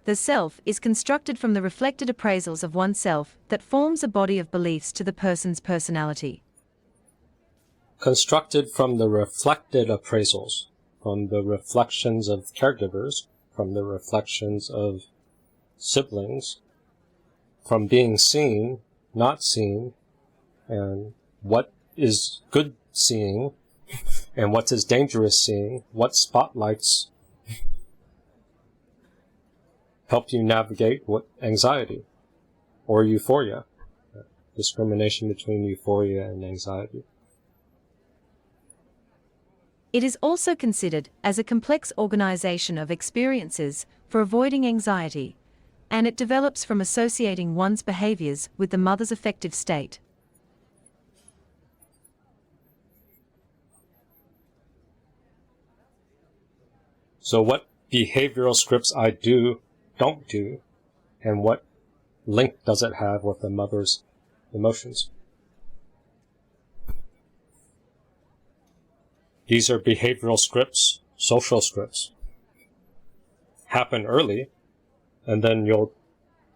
the self is constructed from the reflected appraisals of oneself that forms a body of beliefs to the person's personality. Constructed from the reflected appraisals, from the reflections of caregivers, from the reflections of siblings, from being seen, not seen, and what is good seeing, and what is dangerous seeing, what spotlights help you navigate what anxiety or euphoria, discrimination between euphoria and anxiety. It is also considered as a complex organization of experiences for avoiding anxiety, and it develops from associating one's behaviors with the mother's affective state. So what behavioral scripts I don't do, and what link does it have with the mother's emotions? These are behavioral scripts, social scripts. Happen early, and then you'll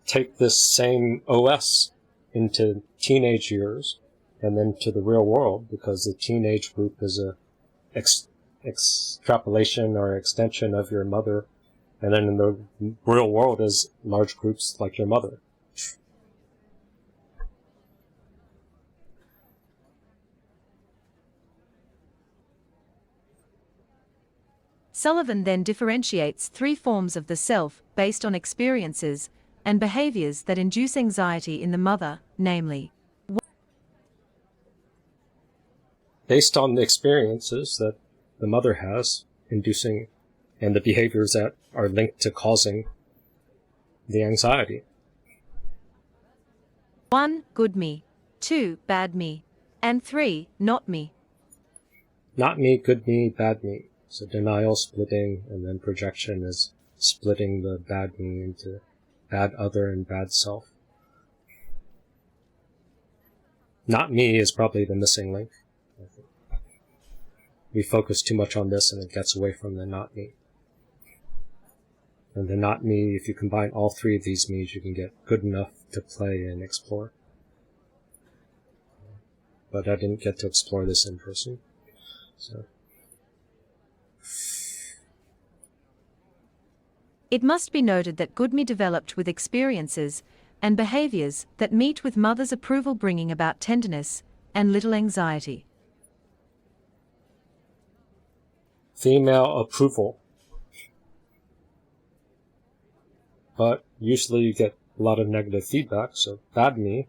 take this same OS into teenage years, and then to the real world, because the teenage group is a extrapolation or extension of your mother, and then in the real world is large groups like your mother. Sullivan then differentiates three forms of the self based on experiences and behaviors that induce anxiety in the mother, namely, based on the experiences that the mother has, inducing, and the behaviors that are linked to causing the anxiety. 1. Good me, 2. Bad me, and 3. Not me. Not me, good me, bad me. So denial, splitting, and then projection is splitting the bad me into bad other and bad self. Not me is probably the missing link. We focus too much on this and it gets away from the not me. And the not me, if you combine all three of these me's, you can get good enough to play and explore. But I didn't get to explore this in person. So. It must be noted that good me developed with experiences and behaviors that meet with mother's approval, bringing about tenderness and little anxiety. Female approval. But usually you get a lot of negative feedback, so bad me.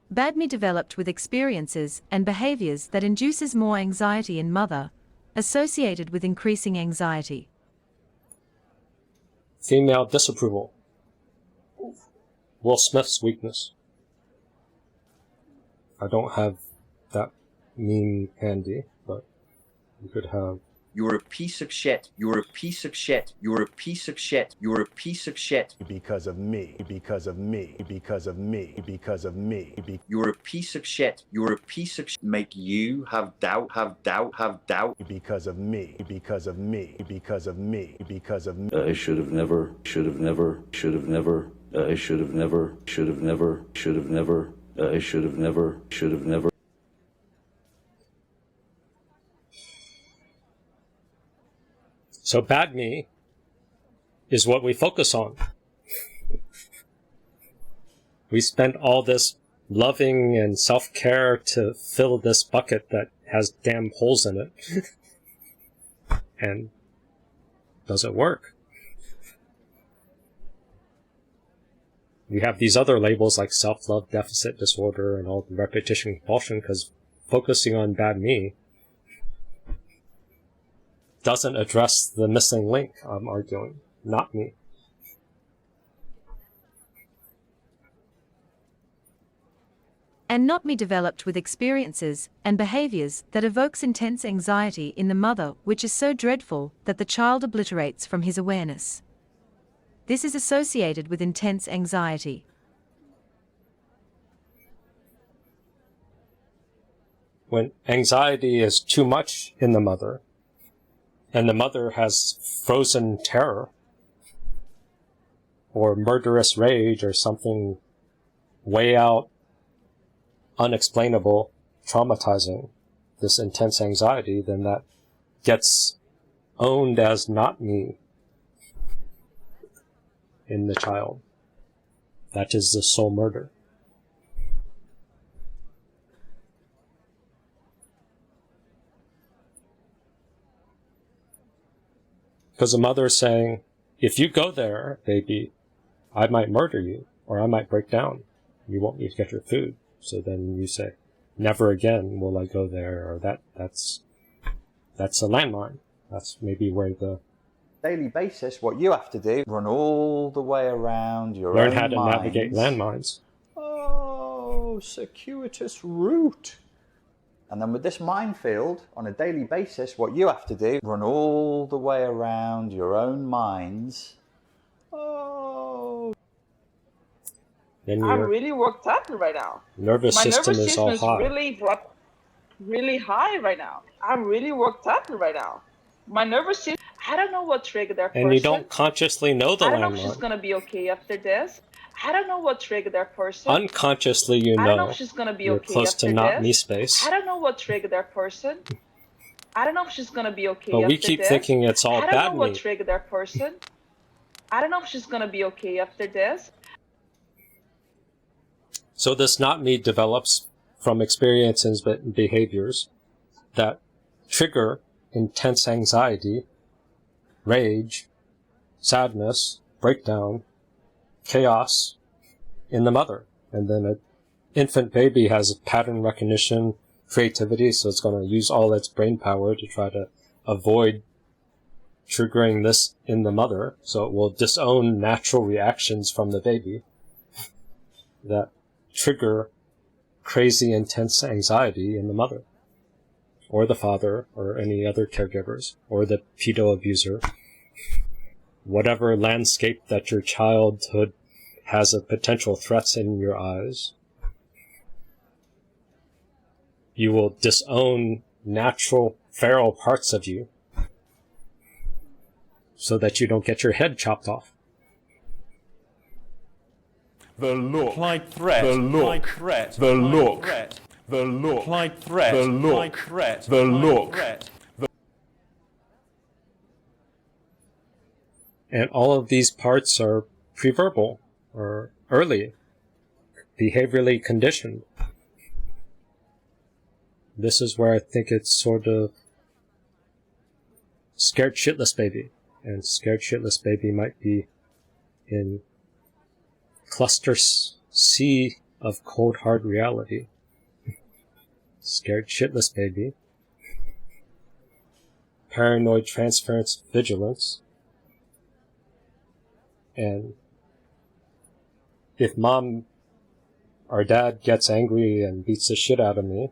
Bad me developed with experiences and behaviors that induces more anxiety in mother, associated with increasing anxiety. Female disapproval. Will Smith's weakness. I don't have that meme handy, but you could have. You're a piece of shit. You're a piece of shit. You're a piece of shit. You're a piece of shit. Because of me. Because of me. Because of me. Because of me. You're a piece of shit. You're a piece of shit. Make you have doubt. Have doubt. Have doubt. Because of me. Because of me. Because of me. Because of me. I should have never. Should have never. Should have never. I should have never. Should have never. Should have never. I should have never. Should have never. So bad me is what we focus on. We spend all this loving and self-care to fill this bucket that has damn holes in it. And does it work? We have these other labels like self-love deficit disorder and all the repetition compulsion, because focusing on bad me doesn't address the missing link, I'm arguing, not me. And not me developed with experiences and behaviors that evokes intense anxiety in the mother, which is so dreadful that the child obliterates from his awareness. This is associated with intense anxiety. When anxiety is too much in the mother, and the mother has frozen terror, or murderous rage or something way out, unexplainable, traumatizing, this intense anxiety, then that gets owned as not me in the child. That is the soul murder. Because the mother is saying, if you go there, baby, I might murder you, or I might break down. You won't need to get your food. So then you say, never again will I go there, or that's a landmine. That's maybe where the daily basis, what you have to do, run all the way around your learn own how to minds. navigate landmines. Oh, circuitous route. And then with this minefield, on a daily basis, what you have to do, run all the way around your own minds. Oh. Then I'm your really worked up right now. nervous My system nervous is system all is high. really high right now. I'm really worked up right now. My nervous system, I don't know what triggered that person. And you don't consciously know the I don't know if she's landmine. going to be okay after this. I don't know what triggered that person. Unconsciously, you I don't know know if she's going to be you're okay close after to not me this. space. I don't know what triggered that person. I don't know if she's going to be okay But after we keep this. thinking it's all I don't bad know what me. triggered that person. I don't know if she's going to be okay after this. So this not me develops from experiences and behaviors that trigger intense anxiety, rage, sadness, breakdown, chaos in the mother. And then an infant baby has pattern recognition, creativity, so it's going to use all its brain power to try to avoid triggering this in the mother. So it will disown natural reactions from the baby that trigger crazy intense anxiety in the mother, or the father, or any other caregivers, or the pedo abuser. Whatever landscape that your childhood has of potential threats in your eyes, you will disown natural feral parts of you so that you don't get your head chopped off. The look. Applied threat. The look. Applied threat. The Applied look. threat. The look. Applied threat. The look. Applied threat. The Applied look. threat. And all of these parts are preverbal, or early, behaviorally conditioned. This is where I think it's sort of scared shitless baby. And scared shitless baby might be in cluster C of cold hard reality. Scared shitless baby. Paranoid transference vigilance. And if mom or dad gets angry and beats the shit out of me,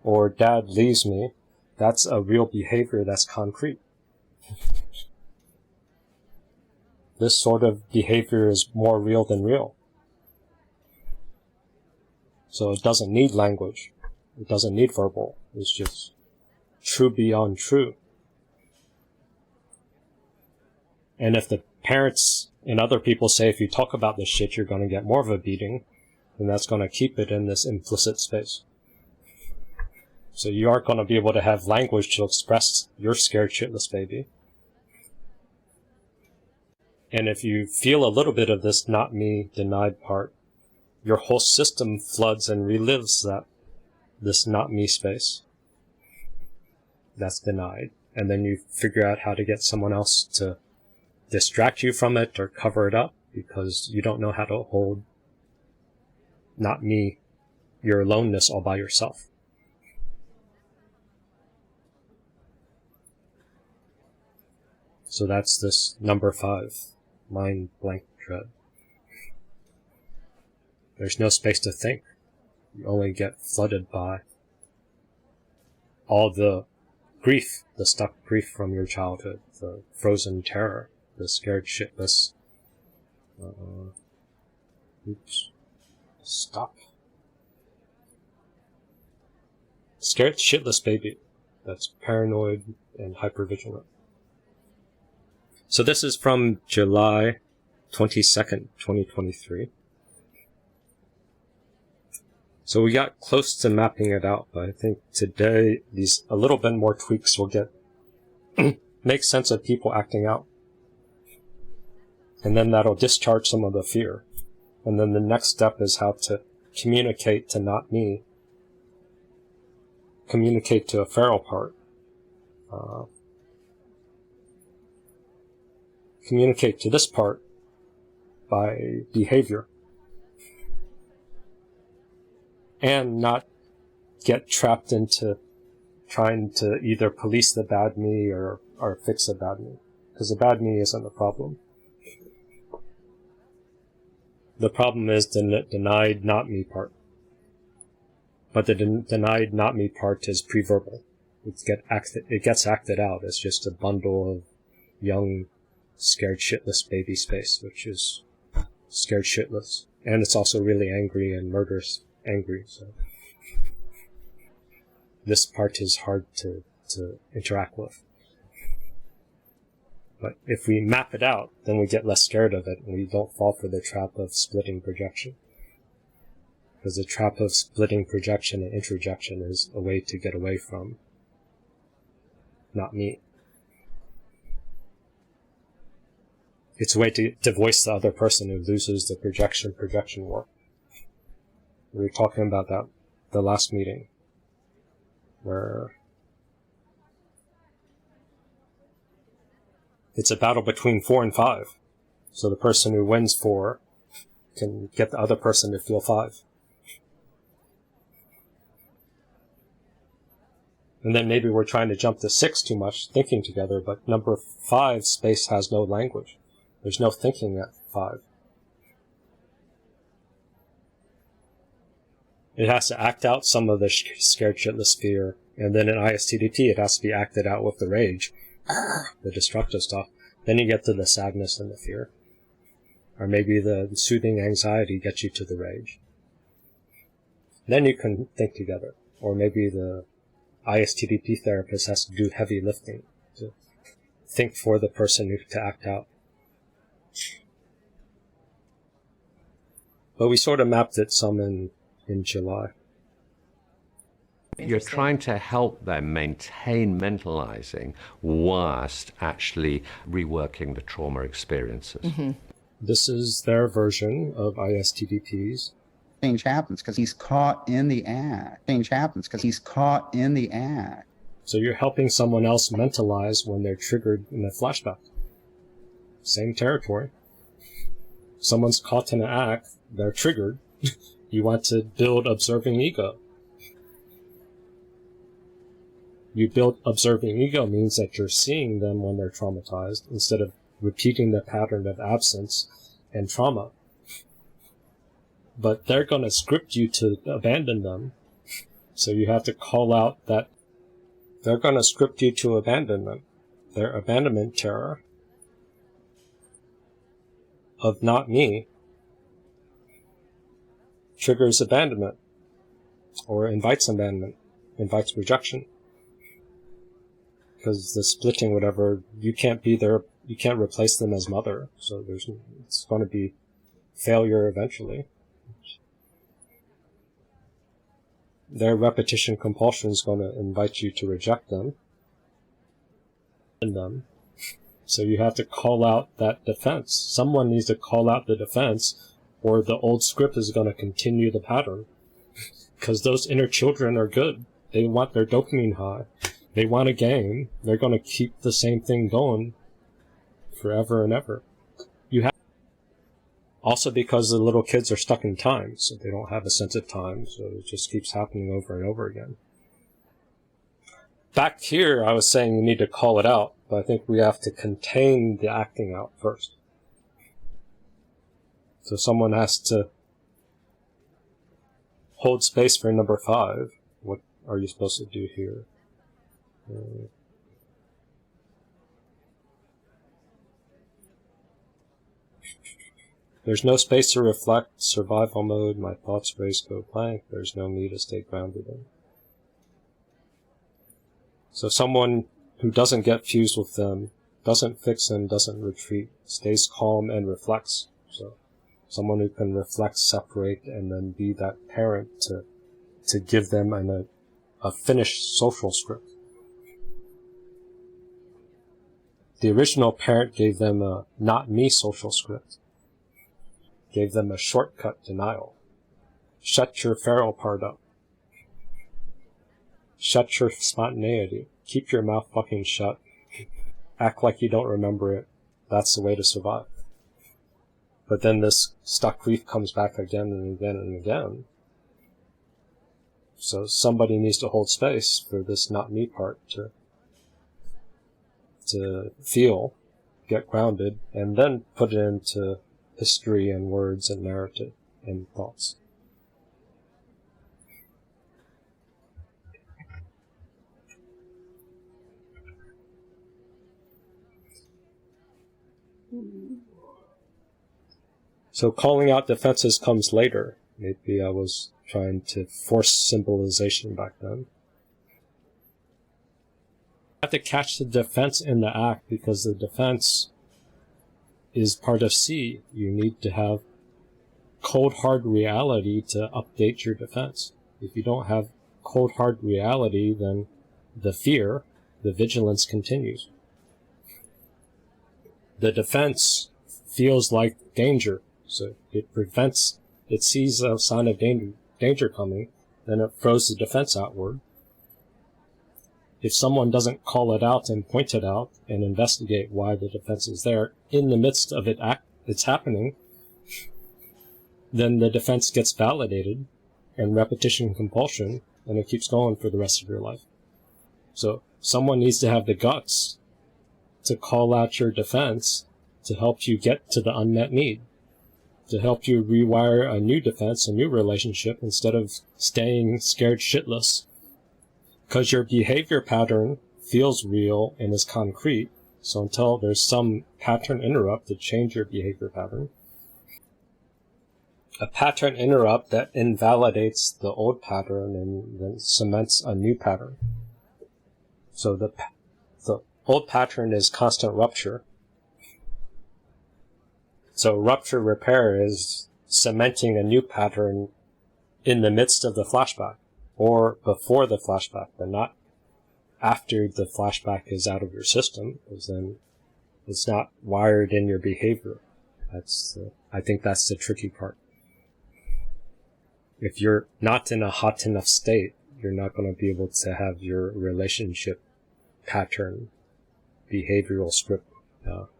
or dad leaves me, that's a real behavior that's concrete. This sort of behavior is more real than real. So it doesn't need language. It doesn't need verbal. It's just true beyond true. And if the parents and other people say if you talk about this shit you're going to get more of a beating, then that's going to keep it in this implicit space. So you aren't going to be able to have language to express your scared shitless baby. And if you feel a little bit of this not me denied part, your whole system floods and relives this not me space that's denied. And then you figure out how to get someone else to distract you from it or cover it up because you don't know how to hold not me, your aloneness all by yourself. So that's this number 5, mind blank dread. There's no space to think. You only get flooded by all the grief, the stuck grief from your childhood, the frozen terror, the scared shitless. Stop. Scared shitless baby that's paranoid and hypervigilant. So this is from July 22nd, 2023. So we got close to mapping it out, but I think today these a little bit more tweaks will get make sense of people acting out. And then that'll discharge some of the fear. And then the next step is how to communicate to not me, communicate to a feral part, communicate to this part by behavior, and not get trapped into trying to either police the bad me or fix the bad me, because the bad me isn't the problem. The problem is the denied not me part. But the denied not me part is pre-verbal. It gets acted out as just a bundle of young, scared shitless baby space, which is scared shitless. And it's also really angry and murderous angry, so this part is hard to interact with. But if we map it out, then we get less scared of it, and we don't fall for the trap of splitting projection. Because the trap of splitting projection and introjection is a way to get away from not me. It's a way to voice the other person who loses the projection war. We were talking about that the last meeting, where it's a battle between 4 and 5. So the person who wins 4 can get the other person to feel 5. And then maybe we're trying to jump to 6 too much, thinking together, but number 5 space has no language. There's no thinking at 5. It has to act out some of the scared shitless fear, and then in ISTDP it has to be acted out with the rage, the destructive stuff. Then you get to the sadness and the fear. Or maybe the soothing anxiety gets you to the rage. Then you can think together. Or maybe the ISTDP therapist has to do heavy lifting to think for the person to act out. But we sort of mapped it some in July. You're trying to help them maintain mentalizing whilst actually reworking the trauma experiences. Mm-hmm. This is their version of ISTDPs. Change happens because he's caught in the act. Change happens because he's caught in the act. So you're helping someone else mentalize when they're triggered in a flashback. Same territory. Someone's caught in an act, they're triggered. You want to build observing ego. You build observing ego means that you're seeing them when they're traumatized instead of repeating the pattern of absence and trauma. But they're going to script you to abandon them. So you have to call out that they're going to script you to abandonment. Their abandonment terror of not me triggers abandonment or invites abandonment, invites rejection. Because the splitting, whatever, you can't be there, you can't replace them as mother. So it's going to be failure eventually. Their repetition compulsion is going to invite you to reject them. So you have to call out that defense. Someone needs to call out the defense, or the old script is going to continue the pattern. Because those inner children are good. They want their dopamine high. They want a game. They're going to keep the same thing going forever and ever. Also because the little kids are stuck in time, so they don't have a sense of time, so it just keeps happening over and over again. Back here, I was saying we need to call it out, but I think we have to contain the acting out first. So someone has to hold space for number 5. What are you supposed to do here? There's no space to reflect, survival mode, my thoughts race go blank, there's no me to stay grounded in. So someone who doesn't get fused with them doesn't fix and doesn't retreat, stays calm and reflects. So someone who can reflect, separate, and then be that parent to give them a finished social script. The original parent gave them a not me social script, gave them a shortcut denial. Shut your feral part up. Shut your spontaneity. Keep your mouth fucking shut. Act like you don't remember it. That's the way to survive. But then this stuck grief comes back again and again and again. So somebody needs to hold space for this not me part to feel, get grounded, and then put it into history and words and narrative and thoughts. So calling out defenses comes later. Maybe I was trying to force symbolization back then. You have to catch the defense in the act because the defense is part of C. You need to have cold hard reality to update your defense. If you don't have cold hard reality, then the fear, the vigilance continues. The defense feels like danger, so it sees a sign of danger coming, then it throws the defense outward. If someone doesn't call it out and point it out and investigate why the defense is there in the midst of it's happening, then the defense gets validated and repetition compulsion, and it keeps going for the rest of your life. So someone needs to have the guts to call out your defense to help you get to the unmet need, to help you rewire a new defense, a new relationship, instead of staying scared shitless. Because your behavior pattern feels real and is concrete, so until there's some pattern interrupt to change your behavior pattern, a pattern interrupt that invalidates the old pattern and then cements a new pattern. So the old pattern is constant rupture. So rupture repair is cementing a new pattern in the midst of the flashback, or before the flashback, but not after the flashback is out of your system, because then it's not wired in your behavior. I think that's the tricky part. If you're not in a hot enough state, you're not going to be able to have your relationship pattern, behavioral script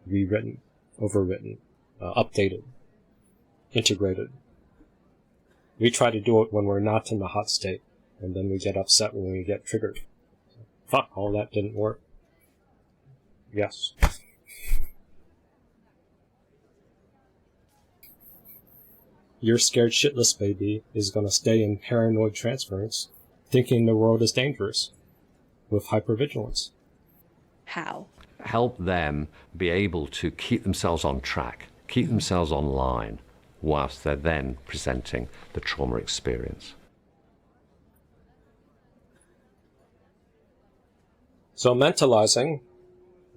rewritten, overwritten, updated, integrated. We try to do it when we're not in the hot state, and then we get upset when we get triggered. Fuck, all that didn't work. Yes. Your scared shitless baby is going to stay in paranoid transference, thinking the world is dangerous, with hypervigilance. How? Help them be able to keep themselves on track, keep themselves online, whilst they're then presenting the trauma experience. So mentalizing,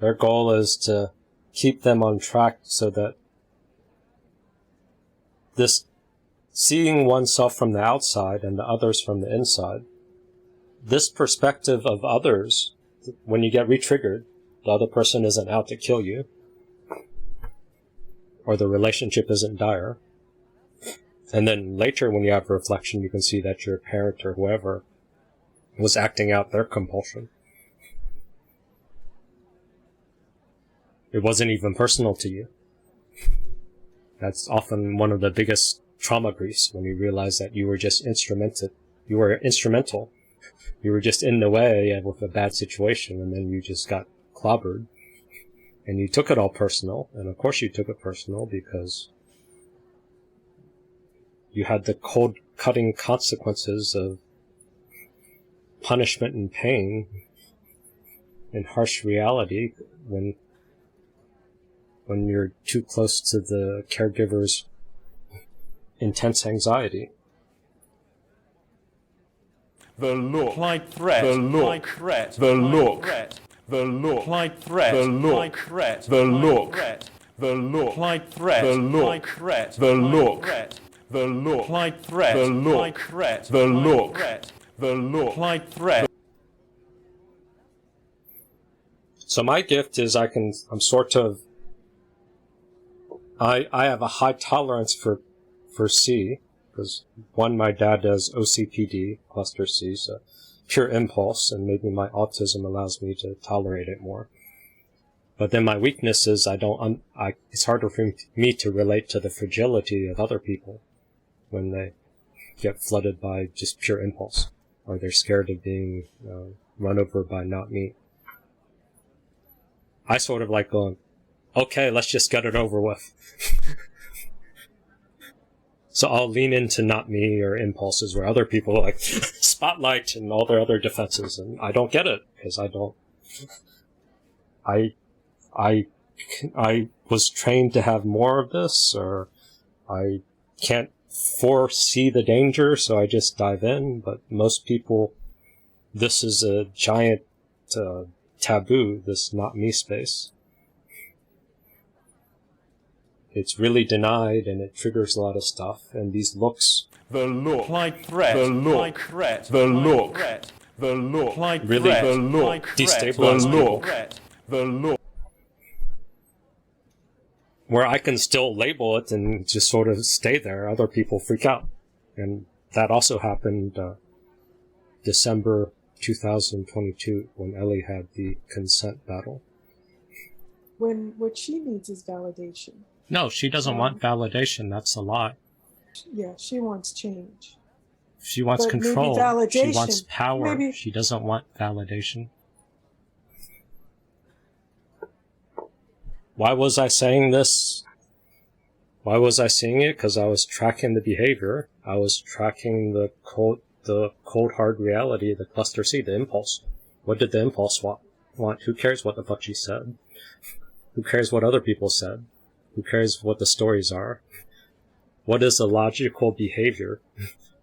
their goal is to keep them on track so that this seeing oneself from the outside and the others from the inside, this perspective of others, when you get re-triggered, the other person isn't out to kill you, or the relationship isn't dire. And then later when you have reflection, you can see that your parent or whoever was acting out their compulsion. It wasn't even personal to you. That's often one of the biggest trauma griefs, when you realize that you were just instrumental. You were just in the way with a bad situation, and then you just got clobbered. And you took it all personal, and of course you took it personal because you had the cold cutting consequences of punishment and pain and harsh reality when you're too close to the caregiver's intense anxiety. The look, applied threat, the look, applied threat, the look, threat. the look, Applied threat, the look, applied threat, the applied look, threat, the look, applied threat, the look, applied threat, the applied look, threat, the look, applied threat, the applied look, threat, the applied look, threat, the look. applied threat. So my gift is I'm sort of, I have a high tolerance for C, because one, my dad does OCPD, cluster C, so pure impulse, and maybe my autism allows me to tolerate it more. But then my weakness is it's harder for me to relate to the fragility of other people when they get flooded by just pure impulse, or they're scared of being run over by not me. I sort of like going, okay, let's just get it over with. So I'll lean into not me or impulses where other people like spotlight and all their other defenses, and I don't get it because I was trained to have more of this, or I can't foresee the danger, so I just dive in. But most people, this is a giant taboo, this not me space. It's really denied, and it triggers a lot of stuff, and these looks... The look, Applied threat, the look, applied threat, the applied look, threat, the look, applied really threat, the look, applied threat, destabilize the people. look, the look. Where I can still label it and just sort of stay there, other people freak out. And that also happened December 2022 when Ellie had the consent battle. When what she needs is validation. No, she doesn't want validation. That's a lie. Yeah, she wants change. She wants But maybe control. She validation. wants power. Maybe- She doesn't want validation. Why was I saying this? Why was I saying it? Because I was tracking the behavior. I was tracking the cold hard reality, the cluster C, the impulse. What did the impulse want? Who cares what the fuck she said? Who cares what other people said? Who cares what the stories are? What is the logical behavior?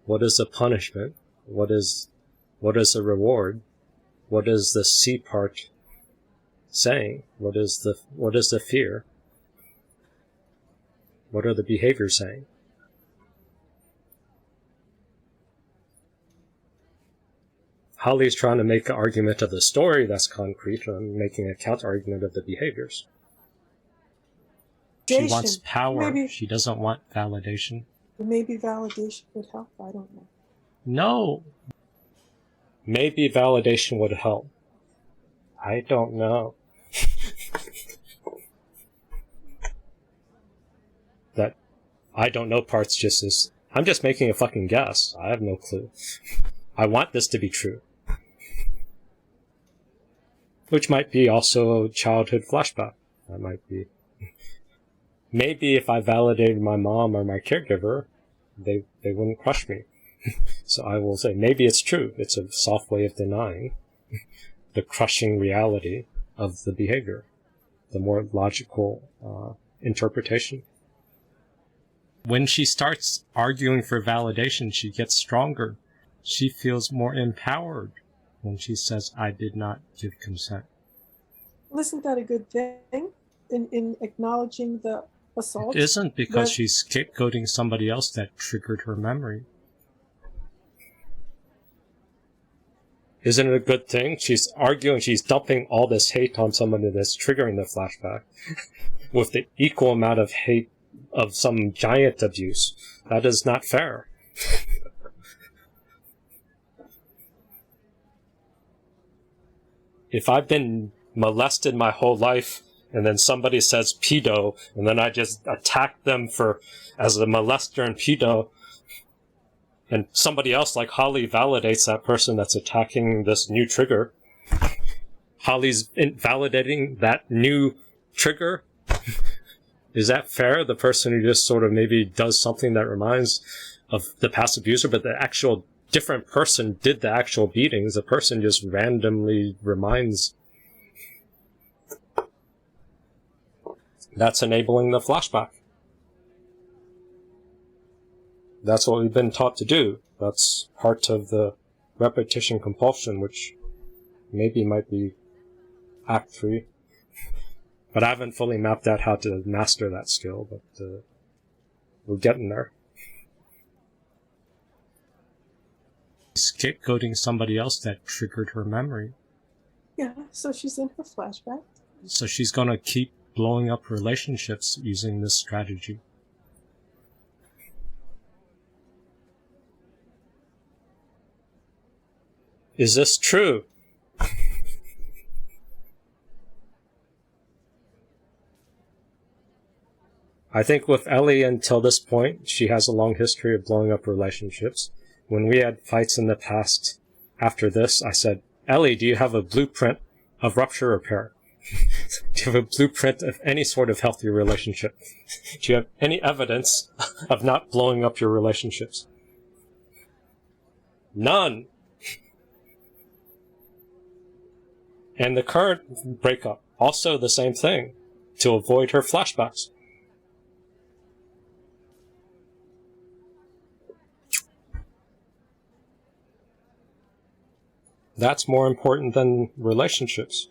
What is the punishment? What is the reward? What is the C part saying? What is the fear? What are the behaviors saying? Holly's trying to make an argument of the story that's concrete, and I'm making a counter-argument of the behaviors. She wants power. Maybe, She doesn't want validation. maybe validation would help. I don't know. No. Maybe validation would help. I don't know. That I don't know part's just as... I'm just making a fucking guess. I have no clue. I want this to be true. Which might be also a childhood flashback. That might be... Maybe if I validated my mom or my caregiver, they wouldn't crush me. So I will say, maybe it's true. It's a soft way of denying the crushing reality of the behavior, the more logical interpretation. When she starts arguing for validation, she gets stronger. She feels more empowered when she says, I did not give consent. Well, isn't that a good thing in acknowledging the assault? It isn't, because she's scapegoating somebody else that triggered her memory. Isn't it a good thing? She's arguing, she's dumping all this hate on somebody that's triggering the flashback with the equal amount of hate of some giant abuse. That is not fair. If I've been molested my whole life, and then somebody says pedo, and then I just attack them as a molester and pedo, and somebody else like Holly validates that person that's attacking this new trigger. Holly's validating that new trigger. Is that fair? The person who just sort of maybe does something that reminds of the past abuser, but the actual different person did the actual beatings. The person just randomly reminds. That's enabling the flashback. That's what we've been taught to do. That's part of the repetition compulsion, which maybe might be Act 3. But I haven't fully mapped out how to master that skill, but we're getting there. Scapegoating somebody else that triggered her memory. Yeah, so she's in her flashback. So she's gonna keep blowing up relationships using this strategy. Is this true? I think with Ellie until this point, she has a long history of blowing up relationships. When we had fights in the past after this, I said, Ellie, do you have a blueprint of rupture repair? Do you have a blueprint of any sort of healthy relationship? Do you have any evidence of not blowing up your relationships? None. And the current breakup, also the same thing, to avoid her flashbacks. That's more important than relationships,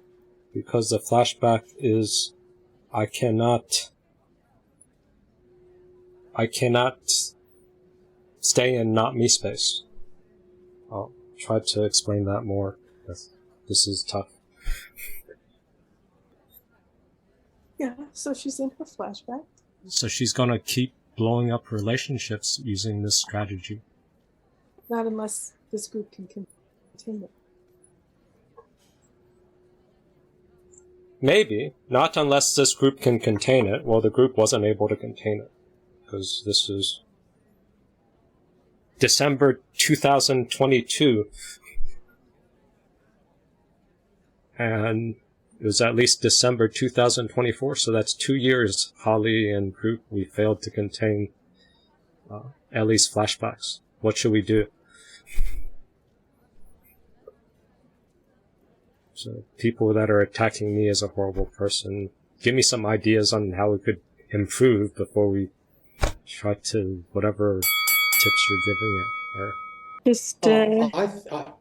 because the flashback is, I cannot stay in not me space. I'll try to explain that more. This is tough. Yeah, so she's in her flashback. So she's gonna keep blowing up relationships using this strategy. Not unless this group can continue. Maybe. Not unless this group can contain it. Well, the group wasn't able to contain it. Because this is December 2022. And it was at least December 2024, so that's 2 years, Holly and group, we failed to contain Ellie's flashbacks. What should we do? So people that are attacking me as a horrible person, give me some ideas on how we could improve before we try to, whatever tips you're giving it. Or... Just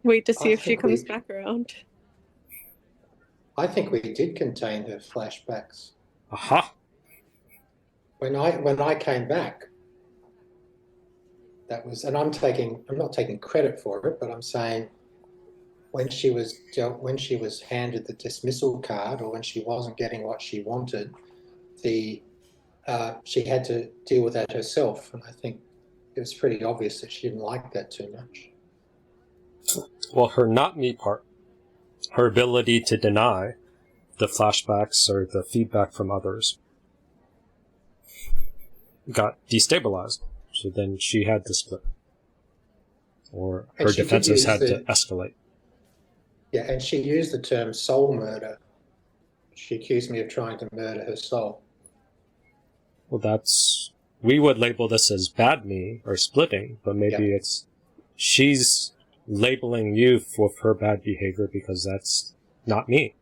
wait to see if she comes back around. I think we did contain her flashbacks. Aha! When I came back, that was, and I'm not taking credit for it, but I'm saying when she was handed the dismissal card, or when she wasn't getting what she wanted, she had to deal with that herself, and I think it was pretty obvious that she didn't like that too much. Well, her not me part, her ability to deny the flashbacks or the feedback from others, got destabilized. So then she had to split. Or her defenses had to escalate. Yeah, and she used the term soul murder. She accused me of trying to murder her soul. Well, we would label this as bad me or splitting, but maybe she's labeling you for her bad behavior because that's not me.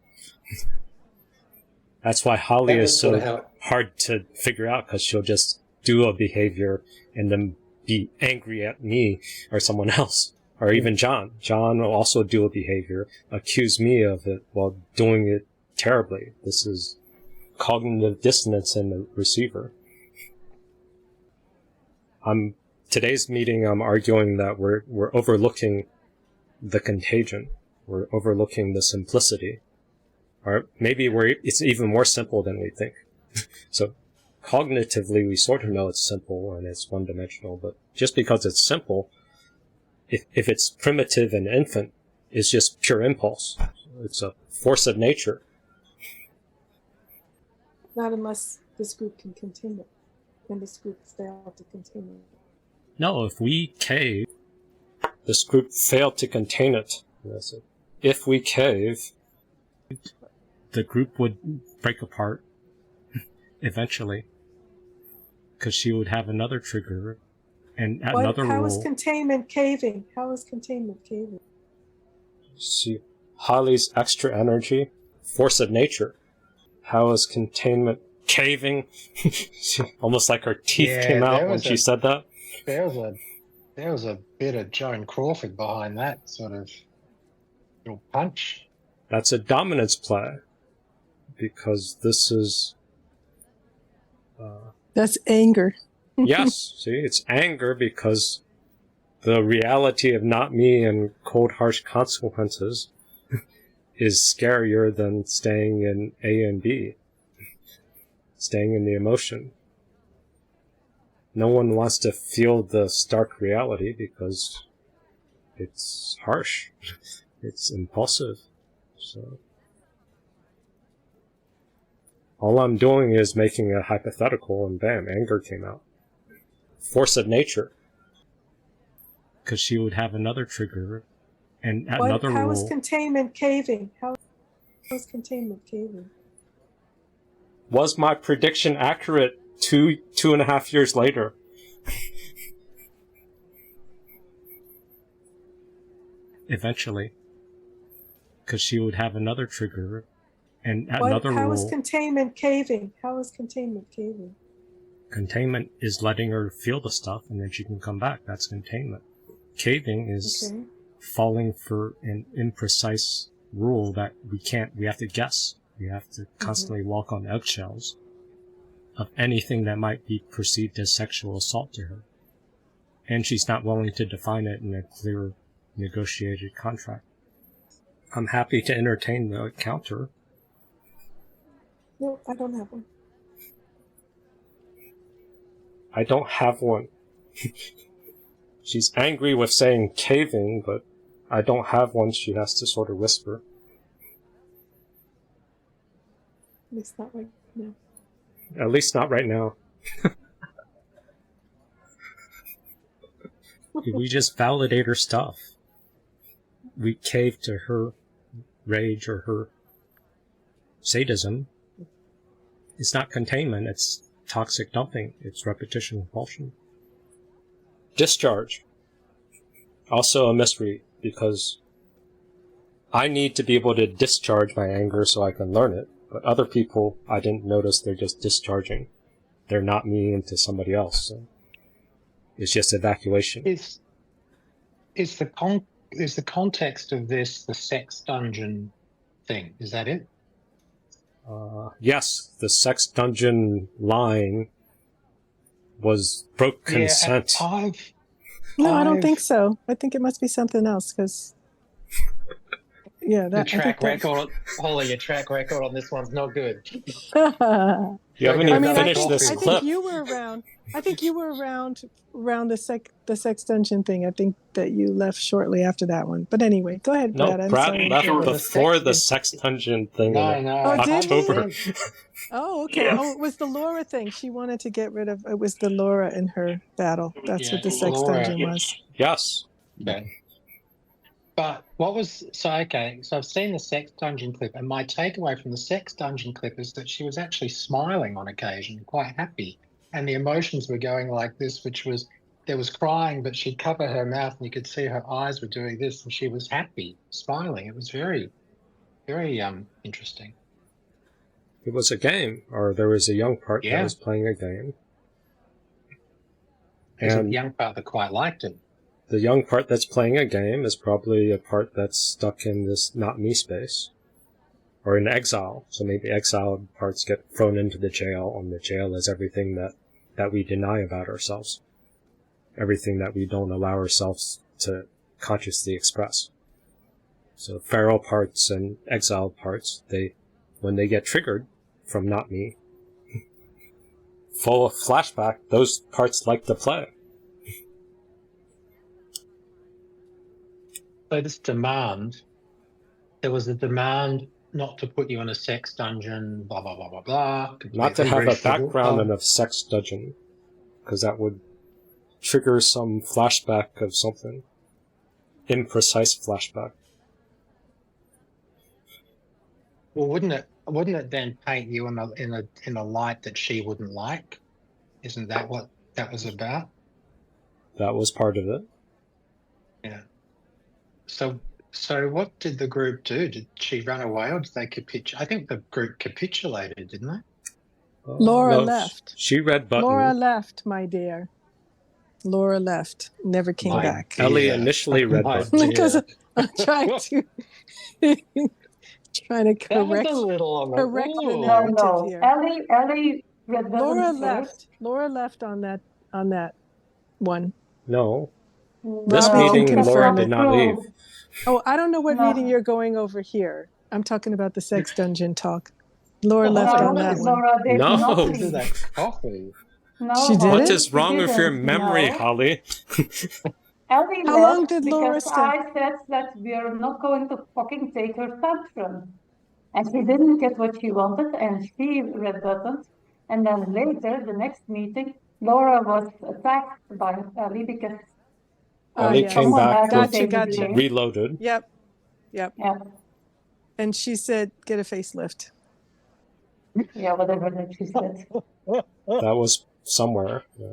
That's why Holly is so hard to figure out, because she'll just do a behavior and then be angry at me or someone else, or even John. John will also do a behavior, accuse me of it while doing it terribly. This is cognitive dissonance in the receiver. Today's meeting, I'm arguing that we're overlooking the contagion. We're overlooking the simplicity. Or maybe it's even more simple than we think. So cognitively, we sort of know it's simple and it's one-dimensional, but just because it's simple, if it's primitive and infant, it's just pure impulse. It's a force of nature. Not unless this group can continue, and this group failed to continue. No, if we cave, this group failed to contain it. If we cave, the group would break apart eventually, because she would have another trigger and another rule. How is containment caving? How is containment caving? See, Holly's extra energy, force of nature. How is containment caving? Almost like her teeth came out when she said that. There was a bit of Joan Crawford behind that sort of little punch. That's a dominance play. because this is... That's anger. Yes, see, it's anger because the reality of not me and cold, harsh consequences is scarier than staying in A and B, staying in the emotion. No one wants to feel the stark reality because it's harsh, it's impulsive. So all I'm doing is making a hypothetical, and bam, anger came out. Force of nature. Because she would have another trigger and another How is rule. containment caving? How is containment caving? Was my prediction accurate 2.5 years later? Eventually. Because she would have another trigger and another How rule. is containment caving? How is containment caving? Containment is letting her feel the stuff and then she can come back. That's containment. Caving is falling for an imprecise rule that we have to guess. We have to constantly walk on eggshells of anything that might be perceived as sexual assault to her. And she's not willing to define it in a clear, negotiated contract. I'm happy to entertain the counter. No, I don't have one. I don't have one. She's angry with saying caving, but I don't have one. She has to sort of whisper. At least not right now. At least not right now. We just validate her stuff. We cave to her rage or her sadism. It's not containment, it's toxic dumping. It's repetition compulsion. Discharge. Also a mystery, because I need to be able to discharge my anger so I can learn it. But other people, I didn't notice they're just discharging. They're not me into somebody else. So it's just evacuation. Is the context of this the sex dungeon thing? Is that it? Yes, the sex dungeon line was broke consent. No, I don't think so. I think it must be something else, because the track record, Holly, your track record on this one's not good. You haven't even finished this clip. I think you were around. I think you were around the sex dungeon thing. I think that you left shortly after that one. But anyway, go ahead, No, Brad. Brad left before the sex dungeon thing in October. Oh, okay. Yeah. Oh, it was the Laura thing. She wanted to get rid of. It was the Laura in her battle. That's what the sex dungeon was. Yes. Okay. But what was so I've seen the sex dungeon clip, and my takeaway from the sex dungeon clip is that she was actually smiling on occasion, quite happy, and the emotions were going like this, which was there was crying, but she'd cover her mouth, and you could see her eyes were doing this, and she was happy, smiling. It was very, very interesting. It was a game, or there was a young part that was playing a game. And the young part that quite liked it. The young part that's playing a game is probably a part that's stuck in this not me space. Or in exile. So maybe exiled parts get thrown into the jail, and the jail is everything that we deny about ourselves. Everything that we don't allow ourselves to consciously express. So feral parts and exiled parts, when they get triggered from not me, full of flashback, those parts like to play. So this demand, there was a demand not to put you in a sex dungeon, blah, blah, blah, blah, blah. Not to have a background in a sex dungeon, because that would trigger some flashback of something. Imprecise flashback. Well, wouldn't it then paint you in a light that she wouldn't like? Isn't that what that was about? That was part of it. Yeah. So what did the group do? Did she run away, or did they capitulate? I think the group capitulated, didn't they? Laura left. She read button. Laura left, my dear. Laura left. Never came back. Ellie initially read button. Because I'm trying Trying to That was correct a little on the correct the ooh. narrative here. Ellie Laura wasn't left. Laura left on that one. No. This Robert can meeting, Laura confirm did it. not leave. Oh, I don't know what meeting you're going over here. I'm talking about the sex dungeon talk. Laura left on that one. No. To that coffee. She did What it? is wrong with your memory, Holly? Ellie How long left did Laura because stay? I said that we're not going to fucking take her tantrum. And she didn't get what she wanted, and she rebutted. And then later, the next meeting, Laura was attacked by Ellie because Ellie came someone back had with to take the blame. Reloaded. Yep. Yeah. And she said, get a facelift. Yeah, whatever that she said. That was somewhere. Yeah.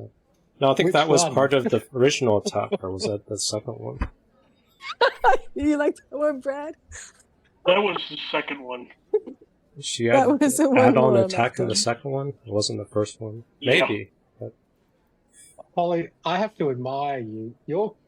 No, I think Which that was one? part of the original attack, or was that the second one? You like that one, Brad? That was the second one. She had That was the one add-on Laura attack left in the on. second one? It wasn't the first one? Yeah. Maybe. But Holly, I have to admire you.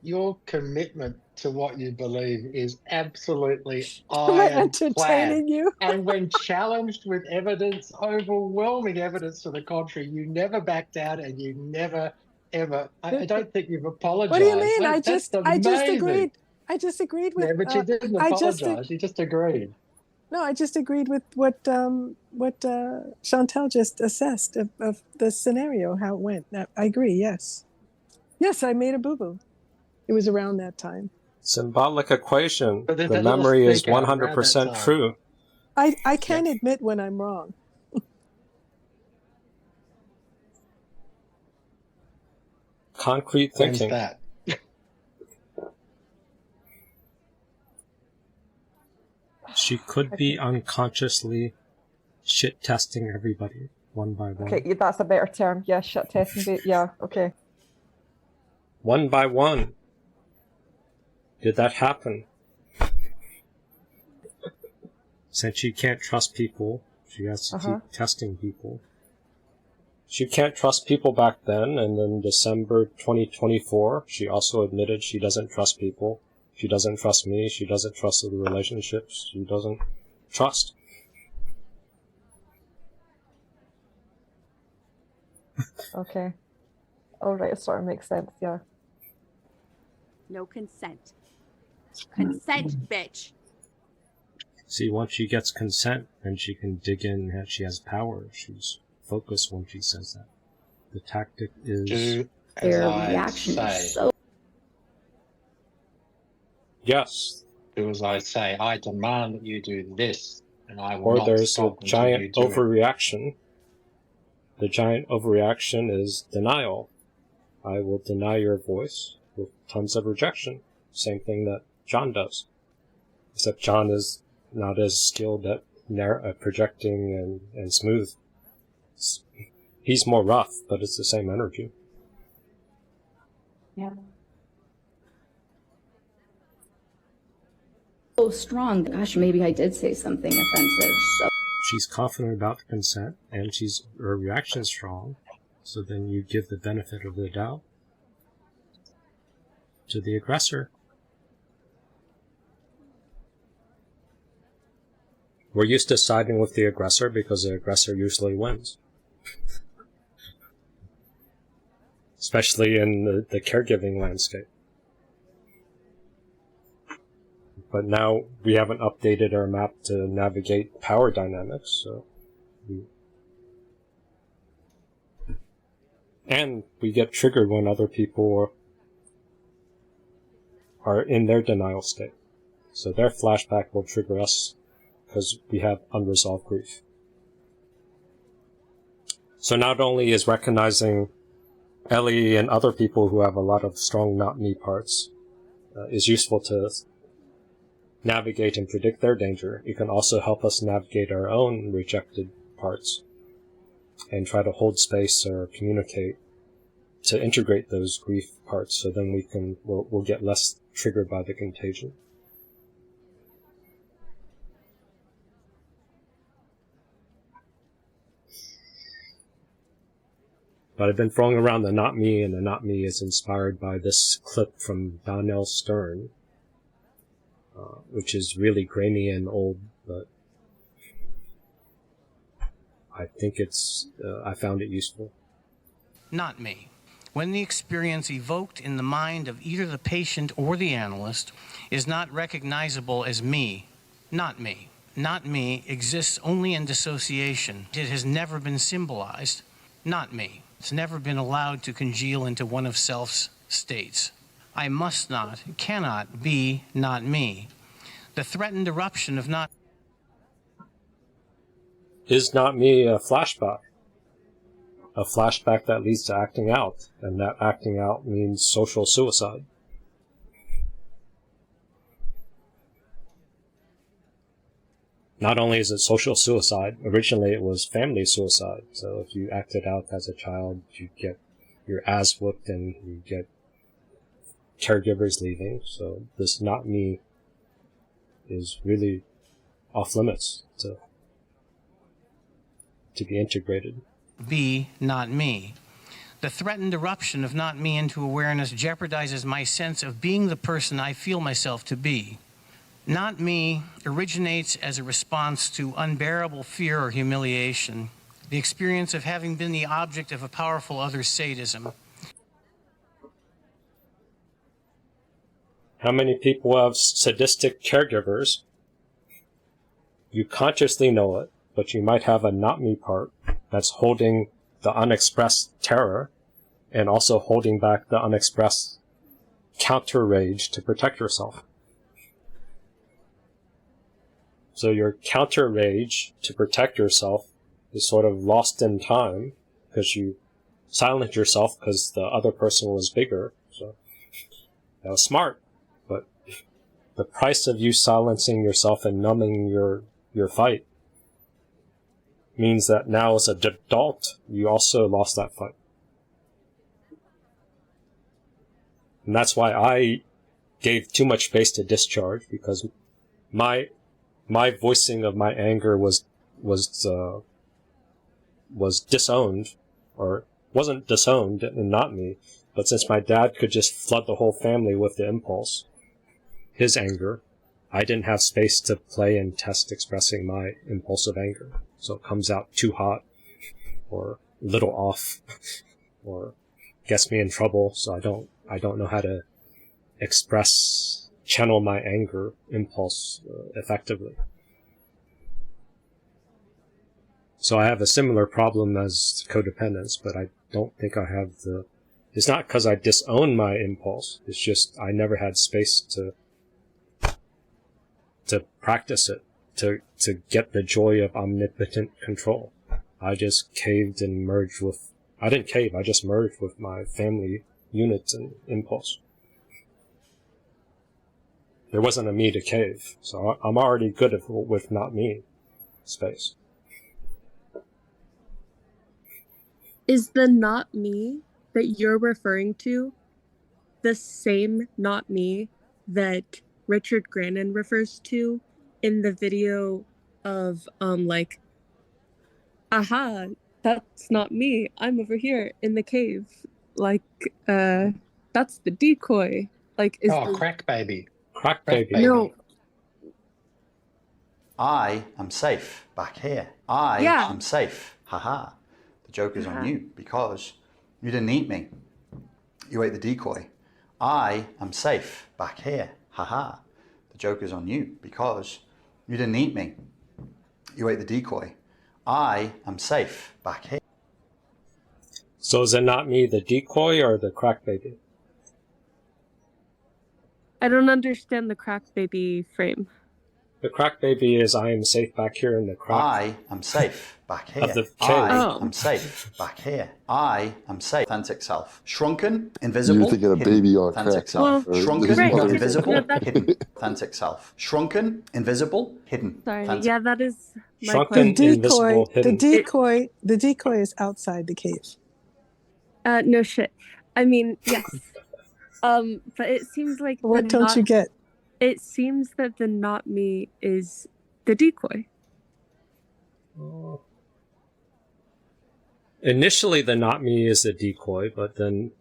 Your commitment to what you believe is absolutely Am I ironclad. entertaining you? And when challenged with evidence, overwhelming evidence to the contrary, you never backed out, and you never ever. I don't think you've apologized. What do you mean? That's I just amazing. agreed. I just agreed with. Yeah, but you didn't apologize. You just agreed. No, I just agreed with what Chantel just assessed of the scenario, how it went. I agree. Yes, I made a boo boo. It was around that time. symbolic equation. But there's The that little memory is sneak out around that 100% time. true. I can admit when I'm wrong. Concrete When's thinking. that? She could be unconsciously shit testing everybody one by one. Okay, that's a better term. Yeah, shit testing. Yeah, okay. One by one. Did that happen? Since she can't trust people, she has to keep testing people. She can't trust people back then, and then December 2024, she also admitted she doesn't trust people. She doesn't trust me. She doesn't trust the relationships. She doesn't trust. Okay. All right, it sort of makes sense, yeah. No consent. Consent, bitch. See, once she gets consent, then she can dig in and she has power. She's focused when she says that. The tactic is... Do as Their I reaction say. is so... Yes. Do as I say. I demand that you do this, and I will Or not there's a stop until you giant do it. overreaction. The giant overreaction is denial. I will deny your voice with tons of rejection. Same thing that John does. Except John is not as skilled at projecting and smooth. He's more rough, but it's the same energy. Yeah. So strong. Gosh, maybe I did say something offensive. So She's confident about the consent, and her reaction is strong. So then you give the benefit of the doubt to the aggressor. We're used to siding with the aggressor because the aggressor usually wins. Especially in the caregiving landscape. But now we haven't updated our map to navigate power dynamics, so and we get triggered when other people are in their denial state. So their flashback will trigger us because we have unresolved grief. So not only is recognizing Ellie and other people who have a lot of strong not me parts is useful to navigate and predict their danger, it can also help us navigate our own rejected parts and try to hold space or communicate to integrate those grief parts, so then we'll get less triggered by the contagion. But I've been throwing around the not me, and the not me is inspired by this clip from Donnell Stern, which is really grainy and old, but I think I found it useful. Not me. When the experience evoked in the mind of either the patient or the analyst is not recognizable as me, not me. Not me exists only in dissociation. It has never been symbolized. Not me. It's never been allowed to congeal into one of self's states. I must not, cannot be not me. The threatened eruption of not... Is not me a flashback? A flashback that leads to acting out, and that acting out means social suicide. Not only is it social suicide, originally it was family suicide. So if you acted out as a child, you get your ass whooped and you get caregivers leaving. So this not me is really off limits to be integrated. Be not me. The threatened eruption of not me into awareness jeopardizes my sense of being the person I feel myself to be. Not me originates as a response to unbearable fear or humiliation, the experience of having been the object of a powerful other's sadism. How many people have sadistic caregivers? You consciously know it, but you might have a not me part that's holding the unexpressed terror and also holding back the unexpressed counter rage to protect yourself. So your counter rage to protect yourself is sort of lost in time because you silenced yourself because the other person was bigger. So that was smart, but the price of you silencing yourself and numbing your fight means that now as an adult, you also lost that fight. And that's why I gave too much space to discharge, because my voicing of my anger was disowned, or wasn't disowned and not me, but since my dad could just flood the whole family with the impulse, his anger, I didn't have space to play and test expressing my impulsive anger. So it comes out too hot, or little off, or gets me in trouble, so I don't know how to channel my anger impulse effectively. So I have a similar problem as codependence, but I don't think I have it's not because I disown my impulse, it's just I never had space to practice it, to get the joy of omnipotent control. I just caved and merged with, I didn't cave, I just merged with my family unit and impulse. There wasn't a me to cave, so I'm already good with not me space. Is the not me that you're referring to the same not me that Richard Grannon refers to in the video of like, aha, that's not me, I'm over here in the cave, like that's the decoy, like is crack baby. Crack baby. No, I am safe back here. I am safe. Haha. The joke is on you because you didn't eat me. You ate the decoy. I am safe back here. Haha. The joke is on you because you didn't eat me. You ate the decoy. I am safe back here. So is it not me, the decoy, or the crack baby? I don't understand the crack baby frame. The crack baby is I am safe back here in the crack. I am safe back here. Of the cave. I am safe back here. I am safe. Authentic self. Shrunken, invisible, You're thinking of hidden. baby on Authentic crack. self. Right? Shrunken, Right. invisible, No, that's- hidden. Authentic self. Shrunken, invisible, hidden. Sorry, Authentic. yeah, that is my Shrunken, question. invisible, hidden. The decoy is outside the cave. No shit. I mean, yes. But it seems like What don't you get? It seems that the not me is the decoy. Initially, the not me is the decoy, but then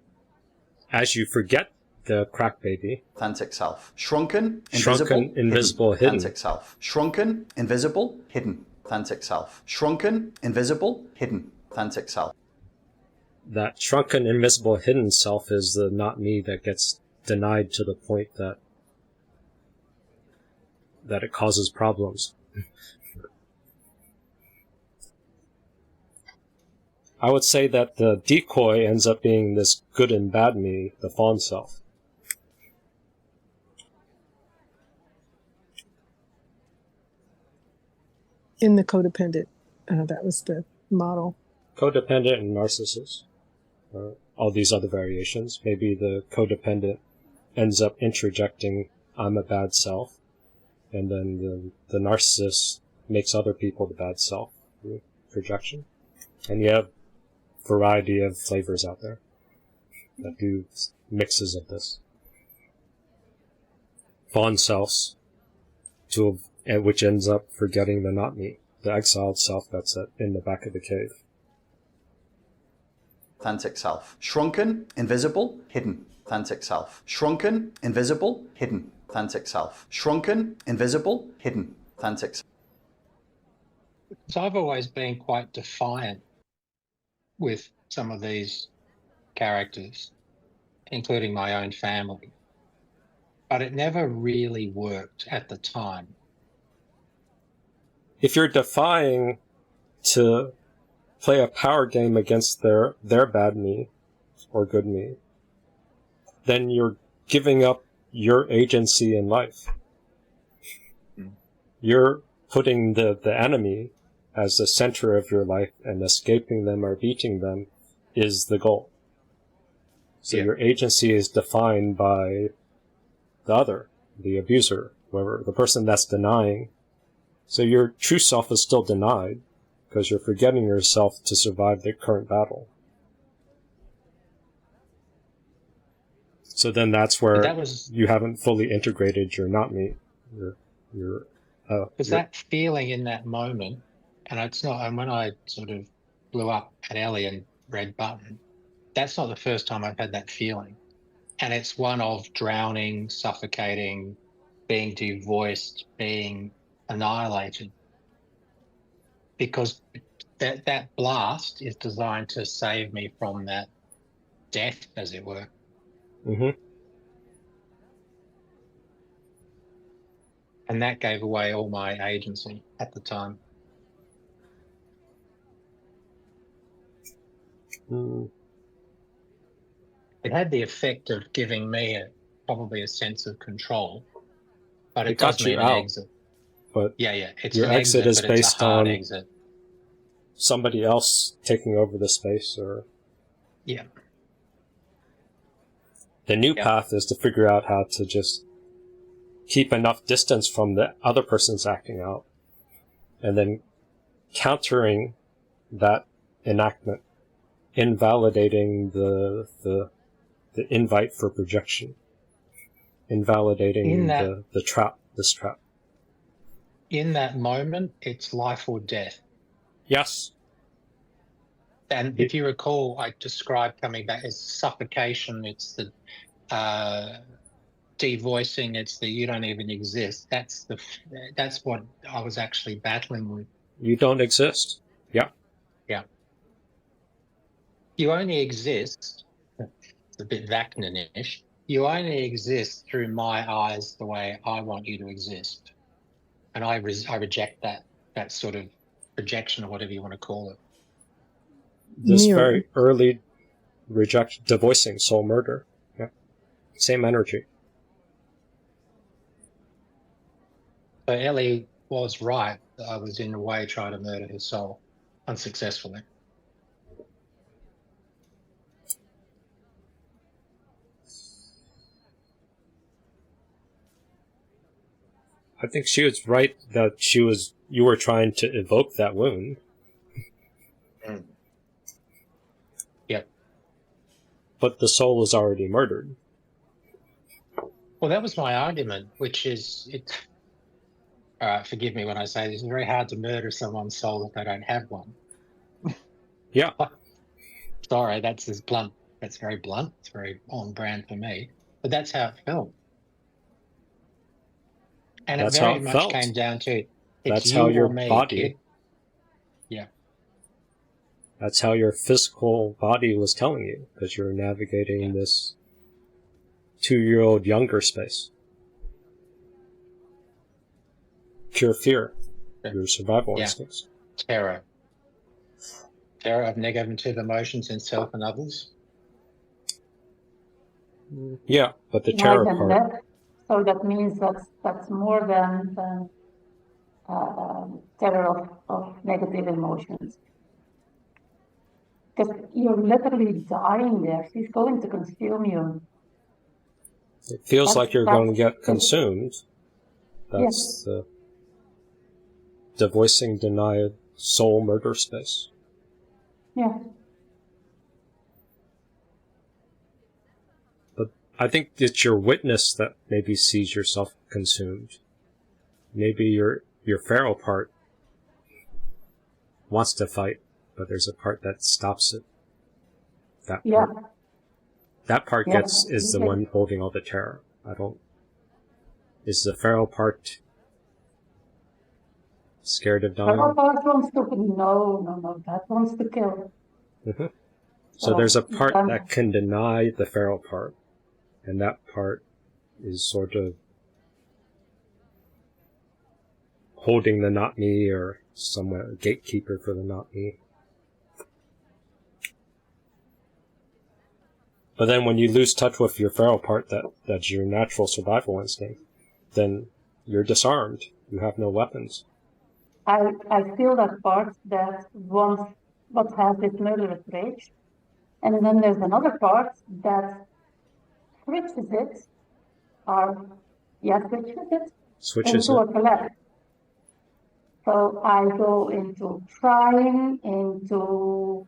as you forget the crack baby, Authentic self. Shrunken, invisible, invisible, hidden. Authentic self. Shrunken, invisible, hidden. authentic self. Shrunken, invisible, hidden, authentic self. That shrunken, invisible, hidden self is the not me that gets denied to the point that it causes problems. I would say that the decoy ends up being this good and bad me, the fawn self. In the codependent, that was the model. Codependent and narcissist. All these other variations. Maybe the codependent ends up interjecting, I'm a bad self, and then the narcissist makes other people the bad self through projection. And you have a variety of flavors out there that do mixes of this. Fawn selves, which ends up forgetting the not me, the exiled self that's in the back of the cave. Authentic self. Shrunken, invisible, hidden, authentic self. Shrunken, invisible, hidden, authentic self. Shrunken, invisible, hidden, authentic self. So I've always been quite defiant with some of these characters, including my own family. But it never really worked at the time. If you're defying to play a power game against their bad me or good me, then you're giving up your agency in life. You're putting the enemy as the center of your life, and escaping them or beating them is the goal. So your agency is defined by the other, the abuser, whoever, the person that's denying. So your true self is still denied, because you're forgetting yourself to survive the current battle. So then that's where you haven't fully integrated your not me. Because that feeling in that moment, and it's not, and when I sort of blew up at Ellie and Red Button, that's not the first time I've had that feeling. And it's one of drowning, suffocating, being devoiced, being annihilated. Because that blast is designed to save me from that death, as it were. Mm-hmm. And that gave away all my agency at the time. It had the effect of giving me probably a sense of control, but it does mean an exit. But yeah, it's your an exit is but it's based a hard on exit. somebody else taking over the space, or Yeah. The new path is to figure out how to just keep enough distance from the other person's acting out, and then countering that enactment, invalidating the invite for projection, invalidating the trap, this trap. In that moment, it's life or death. Yes. And if you recall, I described coming back as suffocation. It's the devoicing. It's the you don't even exist. That's what I was actually battling with. You don't exist. Yeah. Yeah. You only exist. It's a bit Vacnan-ish. You only exist through my eyes, the way I want you to exist, and I reject that sort of projection, or whatever you want to call it. This very early rejection, devoicing, soul murder. Yeah. Same energy. So Ellie was right. I was in a way trying to murder his soul, unsuccessfully. I think she was right that you were trying to evoke that wound. Yep. But the soul is already murdered. Well, that was my argument, which is forgive me when I say this, it's very hard to murder someone's soul if they don't have one. Yeah. Sorry, that's as blunt. That's very blunt. It's very on brand for me. But that's how it felt. And That's it how very it much felt. came down to it's That's you how your or me, body. kid. Yeah. That's how your physical body was telling you, because you're navigating this 2-year-old younger space. Pure fear, your survival instincts. Terror. Terror of negative emotions in self and others. Yeah, but the terror Right, and part. so that means that's more than terror of negative emotions. Because you're literally dying there. She's going to consume you. It feels like you're going to get consumed. That's the voicing denied soul murder space. Yeah. But I think it's your witness that maybe sees yourself consumed. Maybe your feral part wants to fight, but there's a part that stops it. That part is the one holding all the terror. Is the feral part scared of dying? Feral part wants to, no, that wants to kill. Mm-hmm. So there's a part that can deny the feral part, and that part is sort of holding the not me, or somewhere a gatekeeper for the not me. But then when you lose touch with your feral part, that's your natural survival instinct, then you're disarmed. You have no weapons. I feel that part that wants what has this murderous rage. And then there's another part that switches it, into a collapse. So I go into trying, into